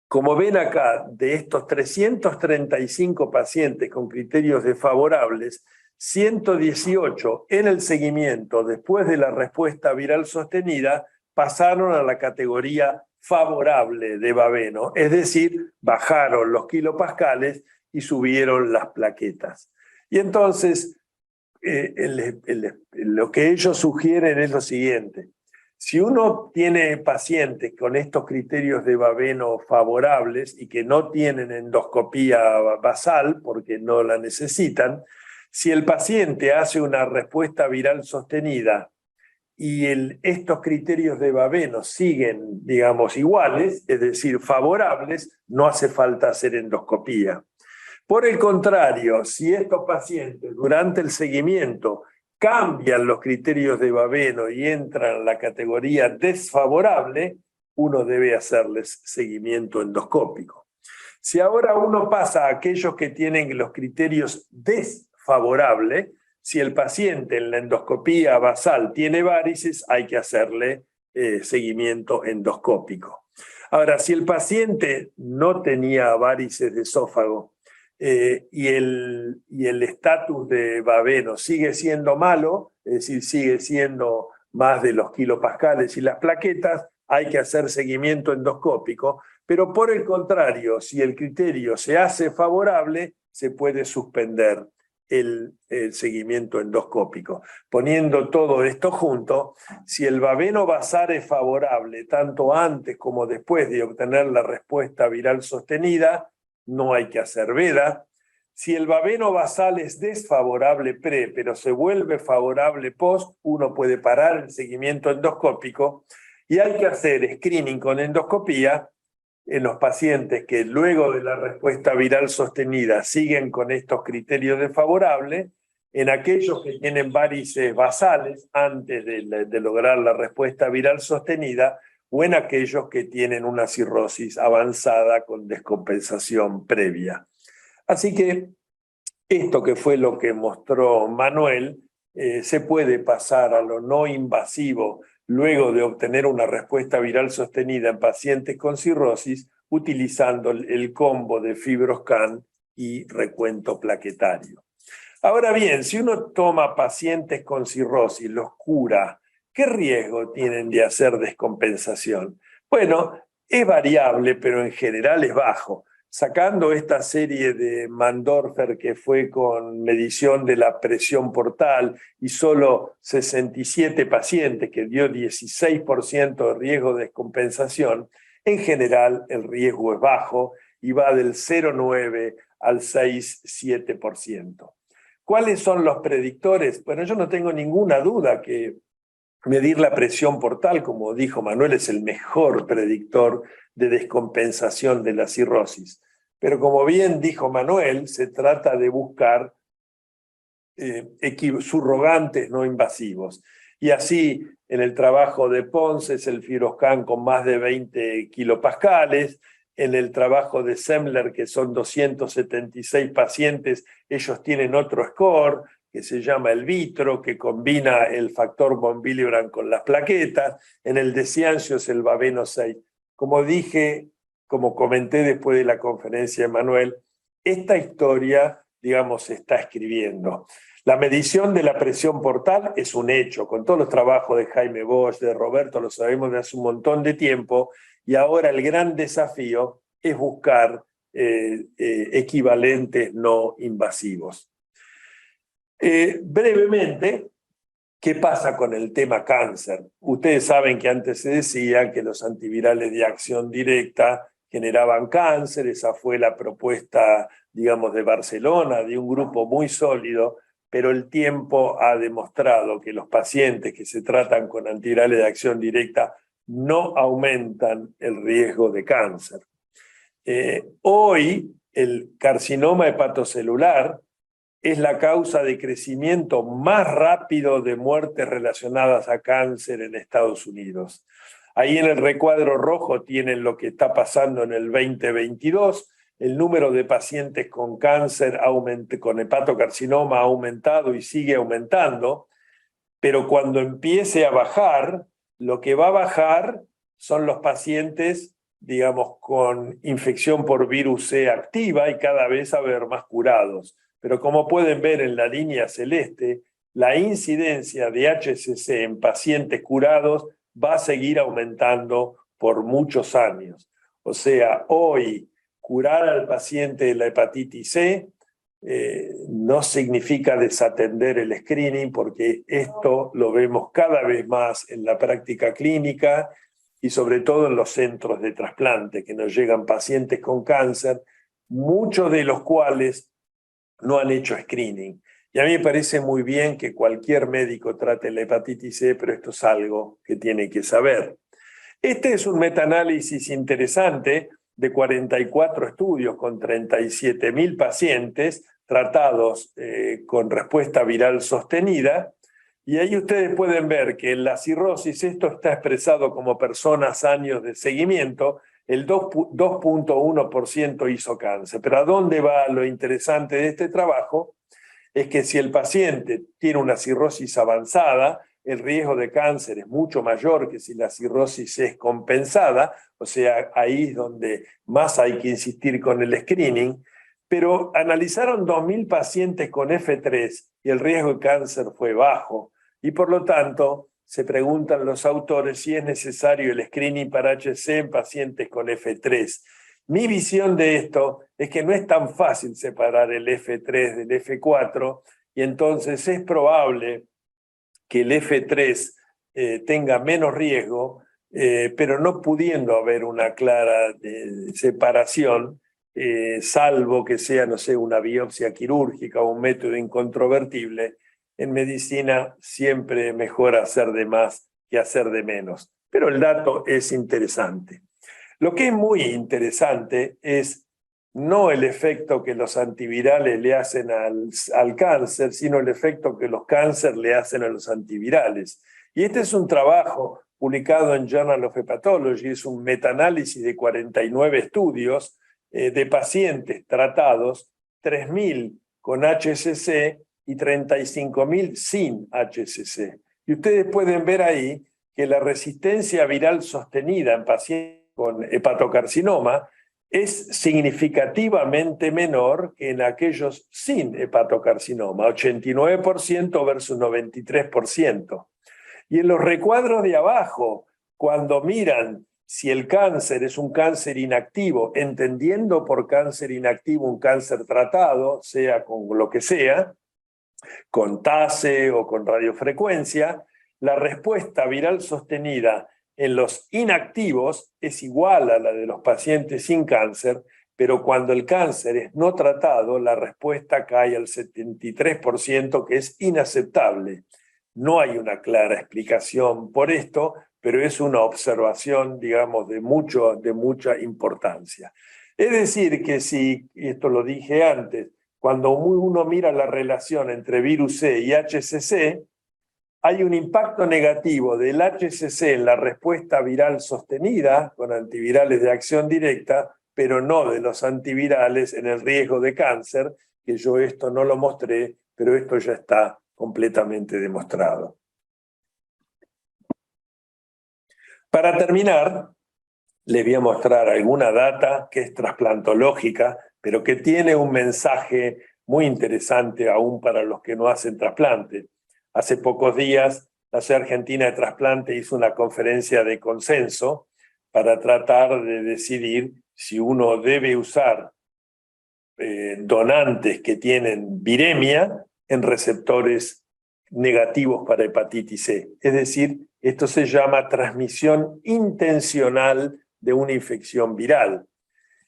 A: como ven acá, de estos 335 pacientes con criterios desfavorables, 118 en el seguimiento después de la respuesta viral sostenida pasaron a la categoría favorable de baveno, es decir, bajaron los kilopascales y subieron las plaquetas. Y entonces, lo que ellos sugieren es lo siguiente. Si uno tiene pacientes con estos criterios de baveno favorables y que no tienen endoscopía basal porque no la necesitan, si el paciente hace una respuesta viral sostenida y estos criterios de baveno siguen, digamos, iguales, es decir, favorables, no hace falta hacer endoscopía. Por el contrario, si estos pacientes durante el seguimiento cambian los criterios de baveno y entran en la categoría desfavorable, uno debe hacerles seguimiento endoscópico. Si ahora uno pasa a aquellos que tienen los criterios desfavorables, si el paciente en la endoscopía basal tiene varices, hay que hacerle seguimiento endoscópico. Ahora, si el paciente no tenía varices de esófago, y el estatus de baveno sigue siendo malo, es decir, sigue siendo más de los kilopascales y las plaquetas, hay que hacer seguimiento endoscópico, pero por el contrario, si el criterio se hace favorable, se puede suspender el seguimiento endoscópico. Poniendo todo esto junto, si el baveno basal es favorable tanto antes como después de obtener la respuesta viral sostenida, no hay que hacer veda. Si el baveno basal es desfavorable pre, pero se vuelve favorable post, uno puede parar el seguimiento endoscópico y hay que hacer screening con endoscopía en los pacientes que luego de la respuesta viral sostenida siguen con estos criterios desfavorables, en aquellos que tienen varices basales antes de lograr la respuesta viral sostenida, o en aquellos que tienen una cirrosis avanzada con descompensación previa. Así que esto que fue lo que mostró Manuel, se puede pasar a lo no invasivo luego de obtener una respuesta viral sostenida en pacientes con cirrosis utilizando el combo de FibroScan y recuento plaquetario. Ahora bien, si uno toma pacientes con cirrosis, los cura, ¿qué riesgo tienen de hacer descompensación? Bueno, es variable, pero en general es bajo. Sacando esta serie de Mandorfer que fue con medición de la presión portal y solo 67 pacientes que dio 16% de riesgo de descompensación, en general el riesgo es bajo y va del 0,9 al 6,7%. ¿Cuáles son los predictores? Bueno, yo no tengo ninguna duda que medir la presión portal, como dijo Manuel, es el mejor predictor de descompensación de la cirrosis. Pero como bien dijo Manuel, se trata de buscar surrogantes no invasivos. Y así, en el trabajo de Ponce es el FibroScan con más de 20 kilopascales. En el trabajo de Semler, que son 276 pacientes, ellos tienen otro score que se llama el Vitro, que combina el factor von Willebrand con las plaquetas. En el de Ciancio es el baveno 6. Como dije, como comenté después de la conferencia de Manuel, esta historia, digamos, se está escribiendo. La medición de la presión portal es un hecho, con todos los trabajos de Jaime Bosch, de Roberto, lo sabemos de hace un montón de tiempo, y ahora el gran desafío es buscar equivalentes no invasivos. Brevemente, ¿qué pasa con el tema cáncer? Ustedes saben que antes se decía que los antivirales de acción directa generaban cáncer, esa fue la propuesta, digamos, de Barcelona, de un grupo muy sólido, pero el tiempo ha demostrado que los pacientes que se tratan con antivirales de acción directa no aumentan el riesgo de cáncer. Hoy, el carcinoma hepatocelular es la causa de crecimiento más rápido de muertes relacionadas a cáncer en Estados Unidos. Ahí en el recuadro rojo tienen lo que está pasando en el 2022. El número de pacientes con cáncer, con hepatocarcinoma ha aumentado y sigue aumentando, pero cuando empiece a bajar, lo que va a bajar son los pacientes, digamos, con infección por virus C activa y cada vez a haber más curados. Pero como pueden ver en la línea celeste, la incidencia de HCC en pacientes curados va a seguir aumentando por muchos años. O sea, hoy curar al paciente de la hepatitis C no significa desatender el screening, porque esto lo vemos cada vez más en la práctica clínica y sobre todo en los centros de trasplante, que nos llegan pacientes con cáncer, muchos de los cuales no han hecho screening. Y a mí me parece muy bien que cualquier médico trate la hepatitis C, pero esto es algo que tiene que saber. Este es un metaanálisis interesante de 44 estudios con 37.000 pacientes tratados con respuesta viral sostenida. Y ahí ustedes pueden ver que en la cirrosis, esto está expresado como personas, años de seguimiento, el 2.1% hizo cáncer. Pero ¿a dónde va lo interesante de este trabajo? Es que si el paciente tiene una cirrosis avanzada, el riesgo de cáncer es mucho mayor que si la cirrosis es compensada, o sea, ahí es donde más hay que insistir con el screening, pero analizaron 2.000 pacientes con F3 y el riesgo de cáncer fue bajo, y por lo tanto se preguntan los autores si es necesario el screening para HC en pacientes con F3. Mi visión de esto es que no es tan fácil separar el F3 del F4, y entonces es probable que el F3 tenga menos riesgo, pero no pudiendo haber una clara separación, salvo que sea, no sé, una biopsia quirúrgica o un método incontrovertible. En medicina siempre mejor hacer de más que hacer de menos, pero el dato es interesante. Lo que es muy interesante es no el efecto que los antivirales le hacen al cáncer, sino el efecto que los cánceres le hacen a los antivirales. Y este es un trabajo publicado en Journal of Hepatology, es un metaanálisis de 49 estudios de pacientes tratados, 3.000 con HCC y 35.000 sin HCC. Y ustedes pueden ver ahí que la resistencia viral sostenida en pacientes con hepatocarcinoma es significativamente menor que en aquellos sin hepatocarcinoma, 89% versus 93%. Y en los recuadros de abajo, cuando miran si el cáncer es un cáncer inactivo, entendiendo por cáncer inactivo un cáncer tratado, sea con lo que sea, con TACE o con radiofrecuencia, la respuesta viral sostenida en los inactivos es igual a la de los pacientes sin cáncer, pero cuando el cáncer es no tratado, la respuesta cae al 73%, que es inaceptable. No hay una clara explicación por esto, pero es una observación, digamos, de mucha importancia. Es decir, que si, y esto lo dije antes, cuando uno mira la relación entre virus C y HCC, hay un impacto negativo del HCC en la respuesta viral sostenida con antivirales de acción directa, pero no de los antivirales en el riesgo de cáncer, que yo esto no lo mostré, pero esto ya está completamente demostrado. Para terminar, les voy a mostrar alguna data que es trasplantológica, pero que tiene un mensaje muy interesante aún para los que no hacen trasplante. Hace pocos días, la Sociedad Argentina de Trasplante hizo una conferencia de consenso para tratar de decidir si uno debe usar donantes que tienen viremia en receptores negativos para hepatitis C. Es decir, esto se llama transmisión intencional de una infección viral.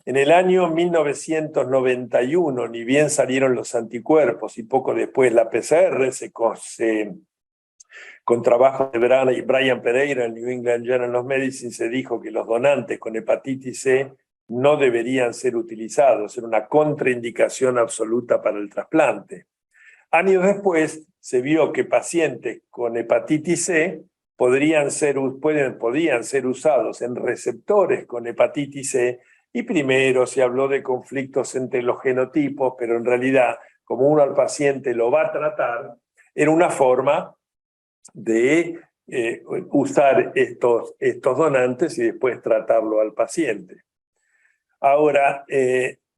A: En el año 1991, ni bien salieron los anticuerpos y poco después la PCR, con trabajo de Brian Pereira en New England Journal of Medicine, se dijo que los donantes con hepatitis C no deberían ser utilizados, era una contraindicación absoluta para el trasplante. Años después se vio que pacientes con hepatitis C podían ser usados en receptores con hepatitis C, y primero se habló de conflictos entre los genotipos, pero en realidad, como uno al paciente lo va a tratar, era una forma de usar estos donantes y después tratarlo al paciente. Ahora,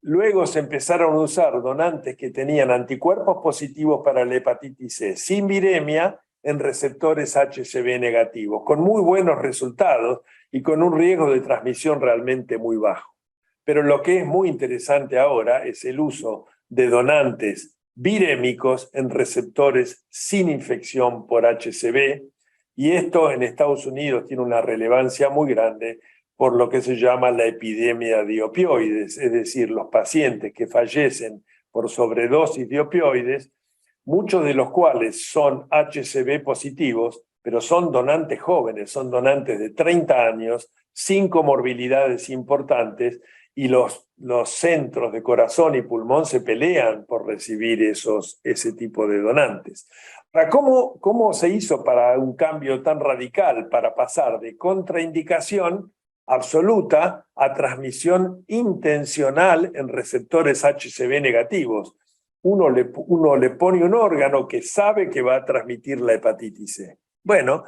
A: luego se empezaron a usar donantes que tenían anticuerpos positivos para la hepatitis C, sin viremia, en receptores HCV negativos, con muy buenos resultados y con un riesgo de transmisión realmente muy bajo. Pero lo que es muy interesante ahora es el uso de donantes virémicos en receptores sin infección por HCV, y esto en Estados Unidos tiene una relevancia muy grande por lo que se llama la epidemia de opioides, es decir, los pacientes que fallecen por sobredosis de opioides, muchos de los cuales son HCV positivos, pero son donantes jóvenes, son donantes de 30 años, sin comorbilidades importantes, y los centros de corazón y pulmón se pelean por recibir ese tipo de donantes. Ahora, ¿cómo se hizo para un cambio tan radical, para pasar de contraindicación absoluta a transmisión intencional en receptores HCV negativos? Uno le pone un órgano que sabe que va a transmitir la hepatitis C. Bueno,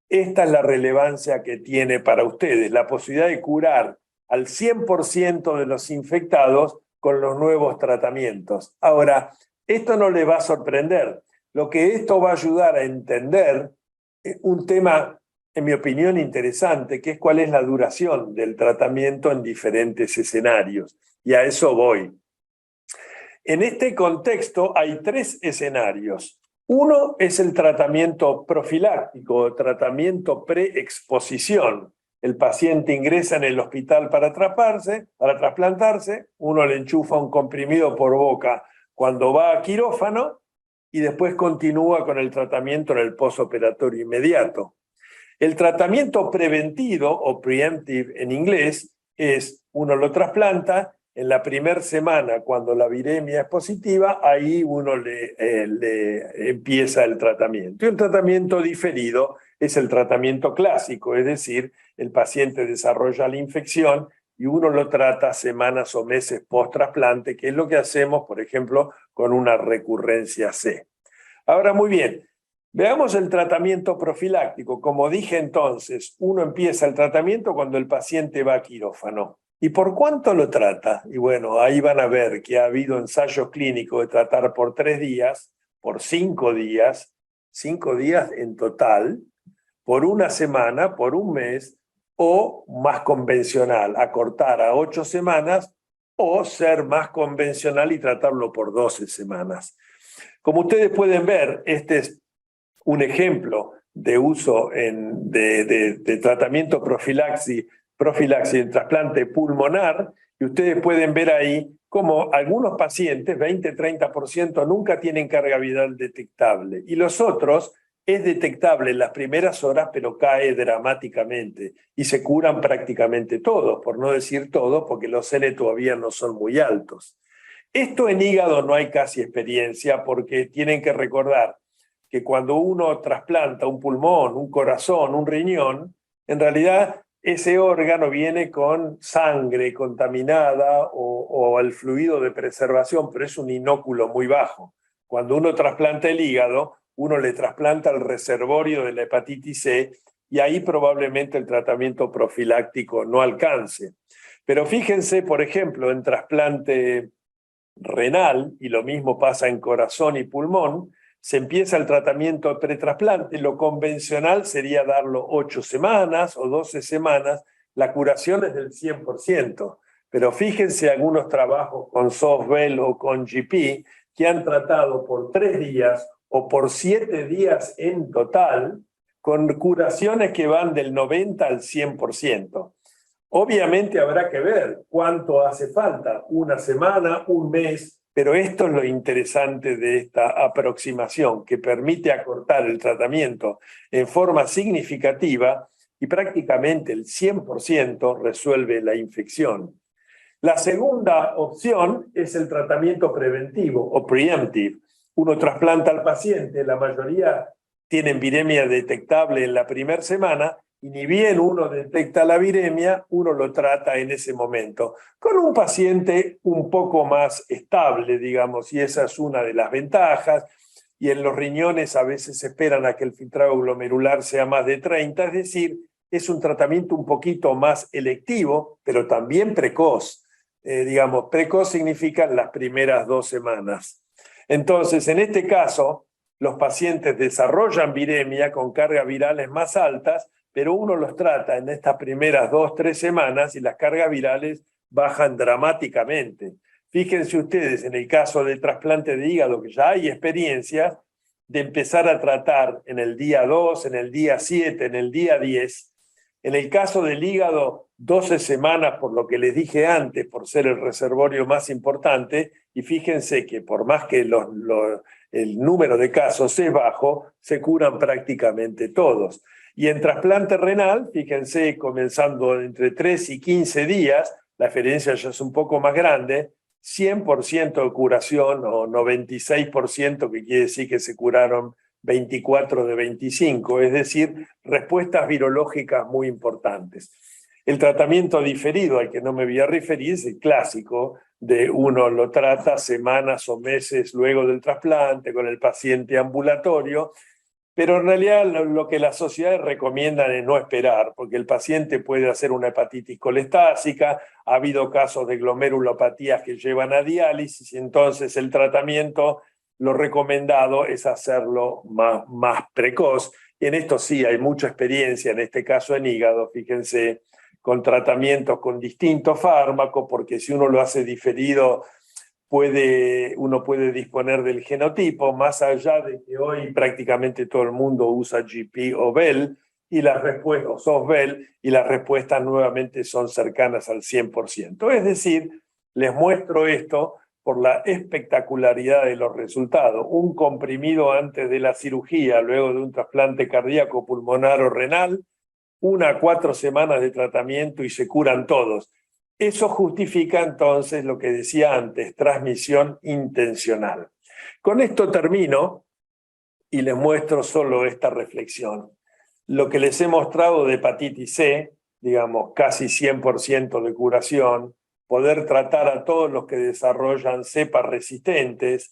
A: esta es la relevancia que tiene para ustedes, la posibilidad de curar al 100% de los infectados con los nuevos tratamientos. Ahora, esto no les va a sorprender. Lo que esto va a ayudar a entender un tema, en mi opinión, interesante, que es cuál es la duración del tratamiento en diferentes escenarios. Y a eso voy. En este contexto hay 3 escenarios. Uno es el tratamiento profiláctico, tratamiento preexposición. El paciente ingresa en el hospital para trasplantarse, uno le enchufa un comprimido por boca cuando va a quirófano y después continúa con el tratamiento en el postoperatorio inmediato. El tratamiento preventivo o preemptive en inglés es, uno lo trasplanta, en la primera semana cuando la viremia es positiva, ahí uno le empieza el tratamiento. Y el tratamiento diferido es el tratamiento clásico, es decir, el paciente desarrolla la infección y uno lo trata semanas o meses post-trasplante, que es lo que hacemos, por ejemplo, con una recurrencia C. Ahora, muy bien, veamos el tratamiento profiláctico. Como dije entonces, uno empieza el tratamiento cuando el paciente va a quirófano. ¿Y por cuánto lo trata? Y bueno, ahí van a ver que ha habido ensayos clínicos de tratar por 3 días, por 5 días en total, por una semana, por un mes, o más convencional, acortar a 8 semanas, o ser más convencional y tratarlo por 12 semanas. Como ustedes pueden ver, este es un ejemplo de uso de tratamiento profilaxis en trasplante pulmonar, y ustedes pueden ver ahí cómo algunos pacientes, 20-30%, nunca tienen carga viral detectable, y los otros es detectable en las primeras horas, pero cae dramáticamente, y se curan prácticamente todos, por no decir todos, porque los N todavía no son muy altos. Esto en hígado no hay casi experiencia, porque tienen que recordar que cuando uno trasplanta un pulmón, un corazón, un riñón, en realidad ese órgano viene con sangre contaminada o el fluido de preservación, pero es un inóculo muy bajo. Cuando uno trasplanta el hígado, uno le trasplanta el reservorio de la hepatitis C y ahí probablemente el tratamiento profiláctico no alcance. Pero fíjense, por ejemplo, en trasplante renal, y lo mismo pasa en corazón y pulmón, se empieza el tratamiento pretrasplante. Lo convencional sería darlo 8 semanas o 12 semanas. La curación es del 100%. Pero fíjense algunos trabajos con Softwell o con GP que han tratado por 3 días o por 7 días en total, con curaciones que van del 90 al 100%. Obviamente habrá que ver cuánto hace falta, una semana, un mes, pero esto es lo interesante de esta aproximación, que permite acortar el tratamiento en forma significativa y prácticamente el 100% resuelve la infección. La segunda opción es el tratamiento preventivo o preemptive. Uno trasplanta al paciente, la mayoría tienen viremia detectable en la primera semana, y ni bien uno detecta la viremia, uno lo trata en ese momento, con un paciente un poco más estable, digamos, y esa es una de las ventajas. Y en los riñones a veces esperan a que el filtrado glomerular sea más de 30, es decir, es un tratamiento un poquito más electivo, pero también precoz. Digamos, precoz significa las primeras 2 semanas. Entonces, en este caso, los pacientes desarrollan viremia con cargas virales más altas, pero uno los trata en estas primeras 2, 3 semanas y las cargas virales bajan dramáticamente. Fíjense ustedes, en el caso del trasplante de hígado, que ya hay experiencia de empezar a tratar en el día 2, en el día 7, en el día 10. En el caso del hígado, 12 semanas, por lo que les dije antes, por ser el reservorio más importante, y fíjense que por más que el número de casos es bajo, se curan prácticamente todos. Y en trasplante renal, fíjense, comenzando entre 3 y 15 días, la diferencia ya es un poco más grande, 100% de curación o 96%, que quiere decir que se curaron 24 de 25, es decir, respuestas virológicas muy importantes. El tratamiento diferido al que no me voy a referir es el clásico, de uno lo trata semanas o meses luego del trasplante con el paciente ambulatorio, pero en realidad lo que las sociedades recomiendan es no esperar, porque el paciente puede hacer una hepatitis colestásica, ha habido casos de glomerulopatías que llevan a diálisis, y entonces el tratamiento, lo recomendado es hacerlo más precoz. Y en esto sí hay mucha experiencia, en este caso en hígado, fíjense, con tratamientos con distintos fármacos, porque si uno lo hace diferido, uno puede disponer del genotipo, más allá de que hoy prácticamente todo el mundo usa GP o BEL, y las respuestas, o SOS-BEL, y las respuestas nuevamente son cercanas al 100%. Es decir, les muestro esto por la espectacularidad de los resultados. Un comprimido antes de la cirugía, luego de un trasplante cardíaco, pulmonar o renal, 1 a 4 semanas de tratamiento y se curan todos. Eso justifica entonces lo que decía antes, transmisión intencional. Con esto termino y les muestro solo esta reflexión. Lo que les he mostrado de hepatitis C, digamos, casi 100% de curación, poder tratar a todos los que desarrollan cepas resistentes,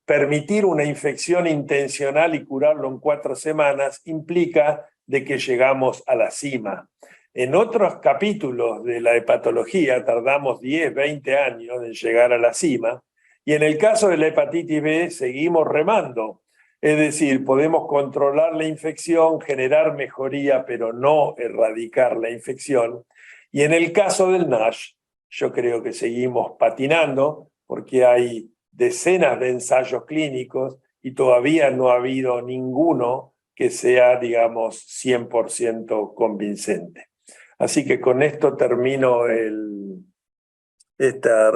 A: permitir una infección intencional y curarlo en 4 semanas, implica de que llegamos a la cima. En otros capítulos de la hepatología tardamos 10, 20 años en llegar a la cima, y en el caso de la hepatitis B seguimos remando. Es decir, podemos controlar la infección, generar mejoría, pero no erradicar la infección. Y en el caso del NASH, yo creo que seguimos patinando, porque hay decenas de ensayos clínicos y todavía no ha habido ninguno que sea, digamos, 100% convincente. Así que con esto termino esta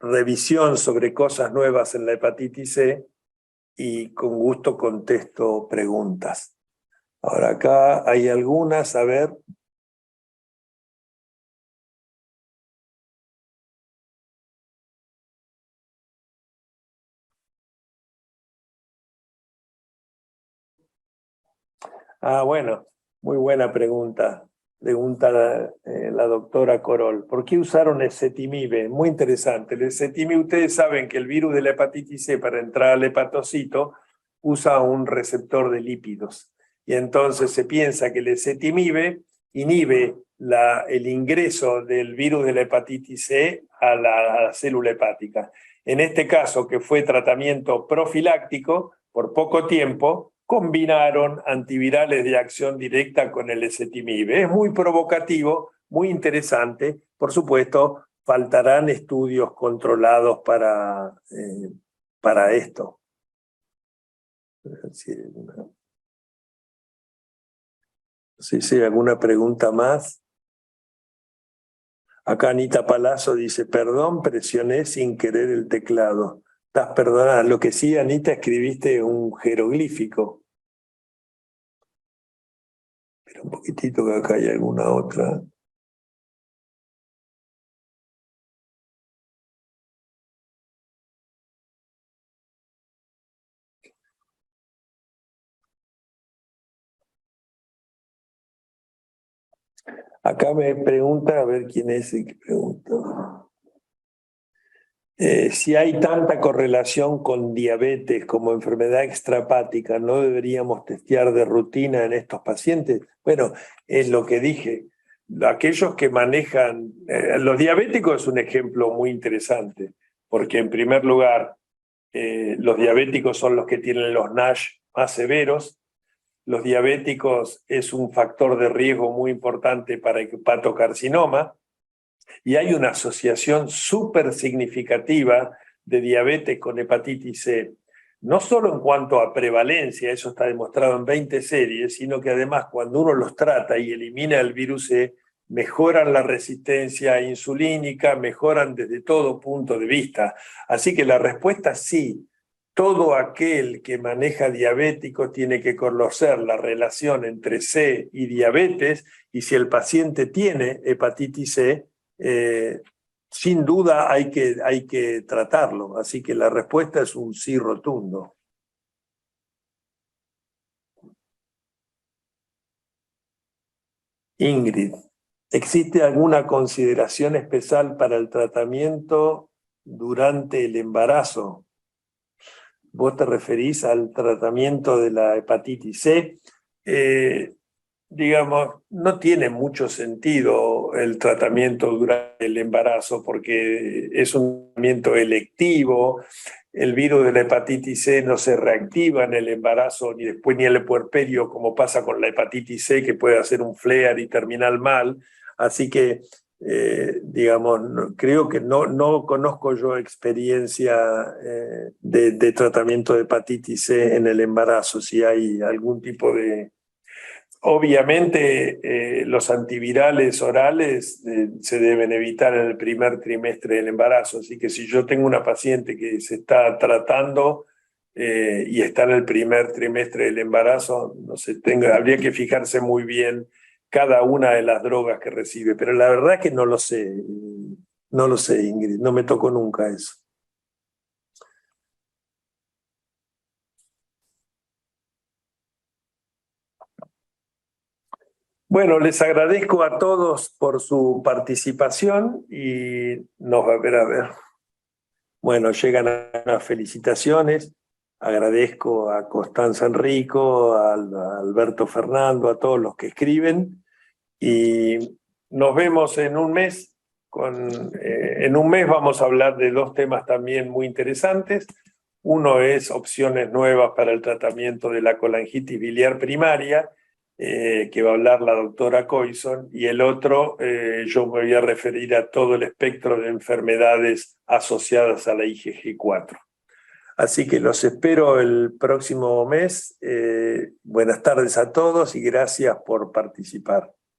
A: revisión sobre cosas nuevas en la hepatitis C y con gusto contesto preguntas. Ahora acá hay algunas, a ver. Bueno, muy buena pregunta. Pregunta la doctora Corol. ¿Por qué usaron ezetimibe? Muy interesante. El ezetimibe, ustedes saben que el virus de la hepatitis C, para entrar al hepatocito, usa un receptor de lípidos. Y entonces se piensa que el ezetimibe inhibe el ingreso del virus de la hepatitis C a la célula hepática. En este caso, que fue tratamiento profiláctico por poco tiempo, combinaron antivirales de acción directa con el ezetimibe. Es muy provocativo, muy interesante. Por supuesto, faltarán estudios controlados para esto. Si hay alguna pregunta más. Acá Anita Palazzo dice, perdón, presioné sin querer el teclado. Estás perdonada. Lo que sí, Anita, escribiste un jeroglífico. Pero un poquitito que acá hay alguna otra. Acá me pregunta, a ver quién es el que pregunta. Si hay tanta correlación con diabetes como enfermedad extrahepática, ¿no deberíamos testear de rutina en estos pacientes? Bueno, es lo que dije. Aquellos que manejan, los diabéticos es un ejemplo muy interesante, porque en primer lugar, los diabéticos son los que tienen los NASH más severos. Los diabéticos es un factor de riesgo muy importante para el hepatocarcinoma. Y hay una asociación súper significativa de diabetes con hepatitis C, no solo en cuanto a prevalencia, eso está demostrado en 20 series, sino que además cuando uno los trata y elimina el virus C, mejoran la resistencia insulínica, mejoran desde todo punto de vista. Así que la respuesta es sí. Todo aquel que maneja diabéticos tiene que conocer la relación entre C y diabetes, y si el paciente tiene hepatitis C, sin duda hay que tratarlo. Así que la respuesta es un sí rotundo. Ingrid, ¿existe alguna consideración especial para el tratamiento durante el embarazo? ¿Vos te referís al tratamiento de la hepatitis C? Digamos, no tiene mucho sentido el tratamiento durante el embarazo porque es un tratamiento electivo. El virus de la hepatitis C no se reactiva en el embarazo ni después ni en el puerperio, como pasa con la hepatitis C, que puede hacer un flare y terminar mal. Así que, digamos, creo que no conozco yo experiencia de tratamiento de hepatitis C en el embarazo, si hay algún tipo de... Obviamente, los antivirales orales se deben evitar en el primer trimestre del embarazo, así que si yo tengo una paciente que se está tratando y está en el primer trimestre del embarazo, no sé, habría que fijarse muy bien cada una de las drogas que recibe, pero la verdad es que no lo sé, Ingrid, no me tocó nunca eso. Bueno, les agradezco a todos por su participación y nos va a ver a ver. Bueno, llegan las felicitaciones. Agradezco a Constanza Enrico, a Alberto Fernando, a todos los que escriben. Y nos vemos en un mes. En un mes vamos a hablar de dos temas también muy interesantes. Uno es opciones nuevas para el tratamiento de la colangitis biliar primaria, que va a hablar la doctora Coyson, y el otro, yo me voy a referir a todo el espectro de enfermedades asociadas a la IgG4. Así que los espero el próximo mes. Buenas tardes a todos y gracias por participar.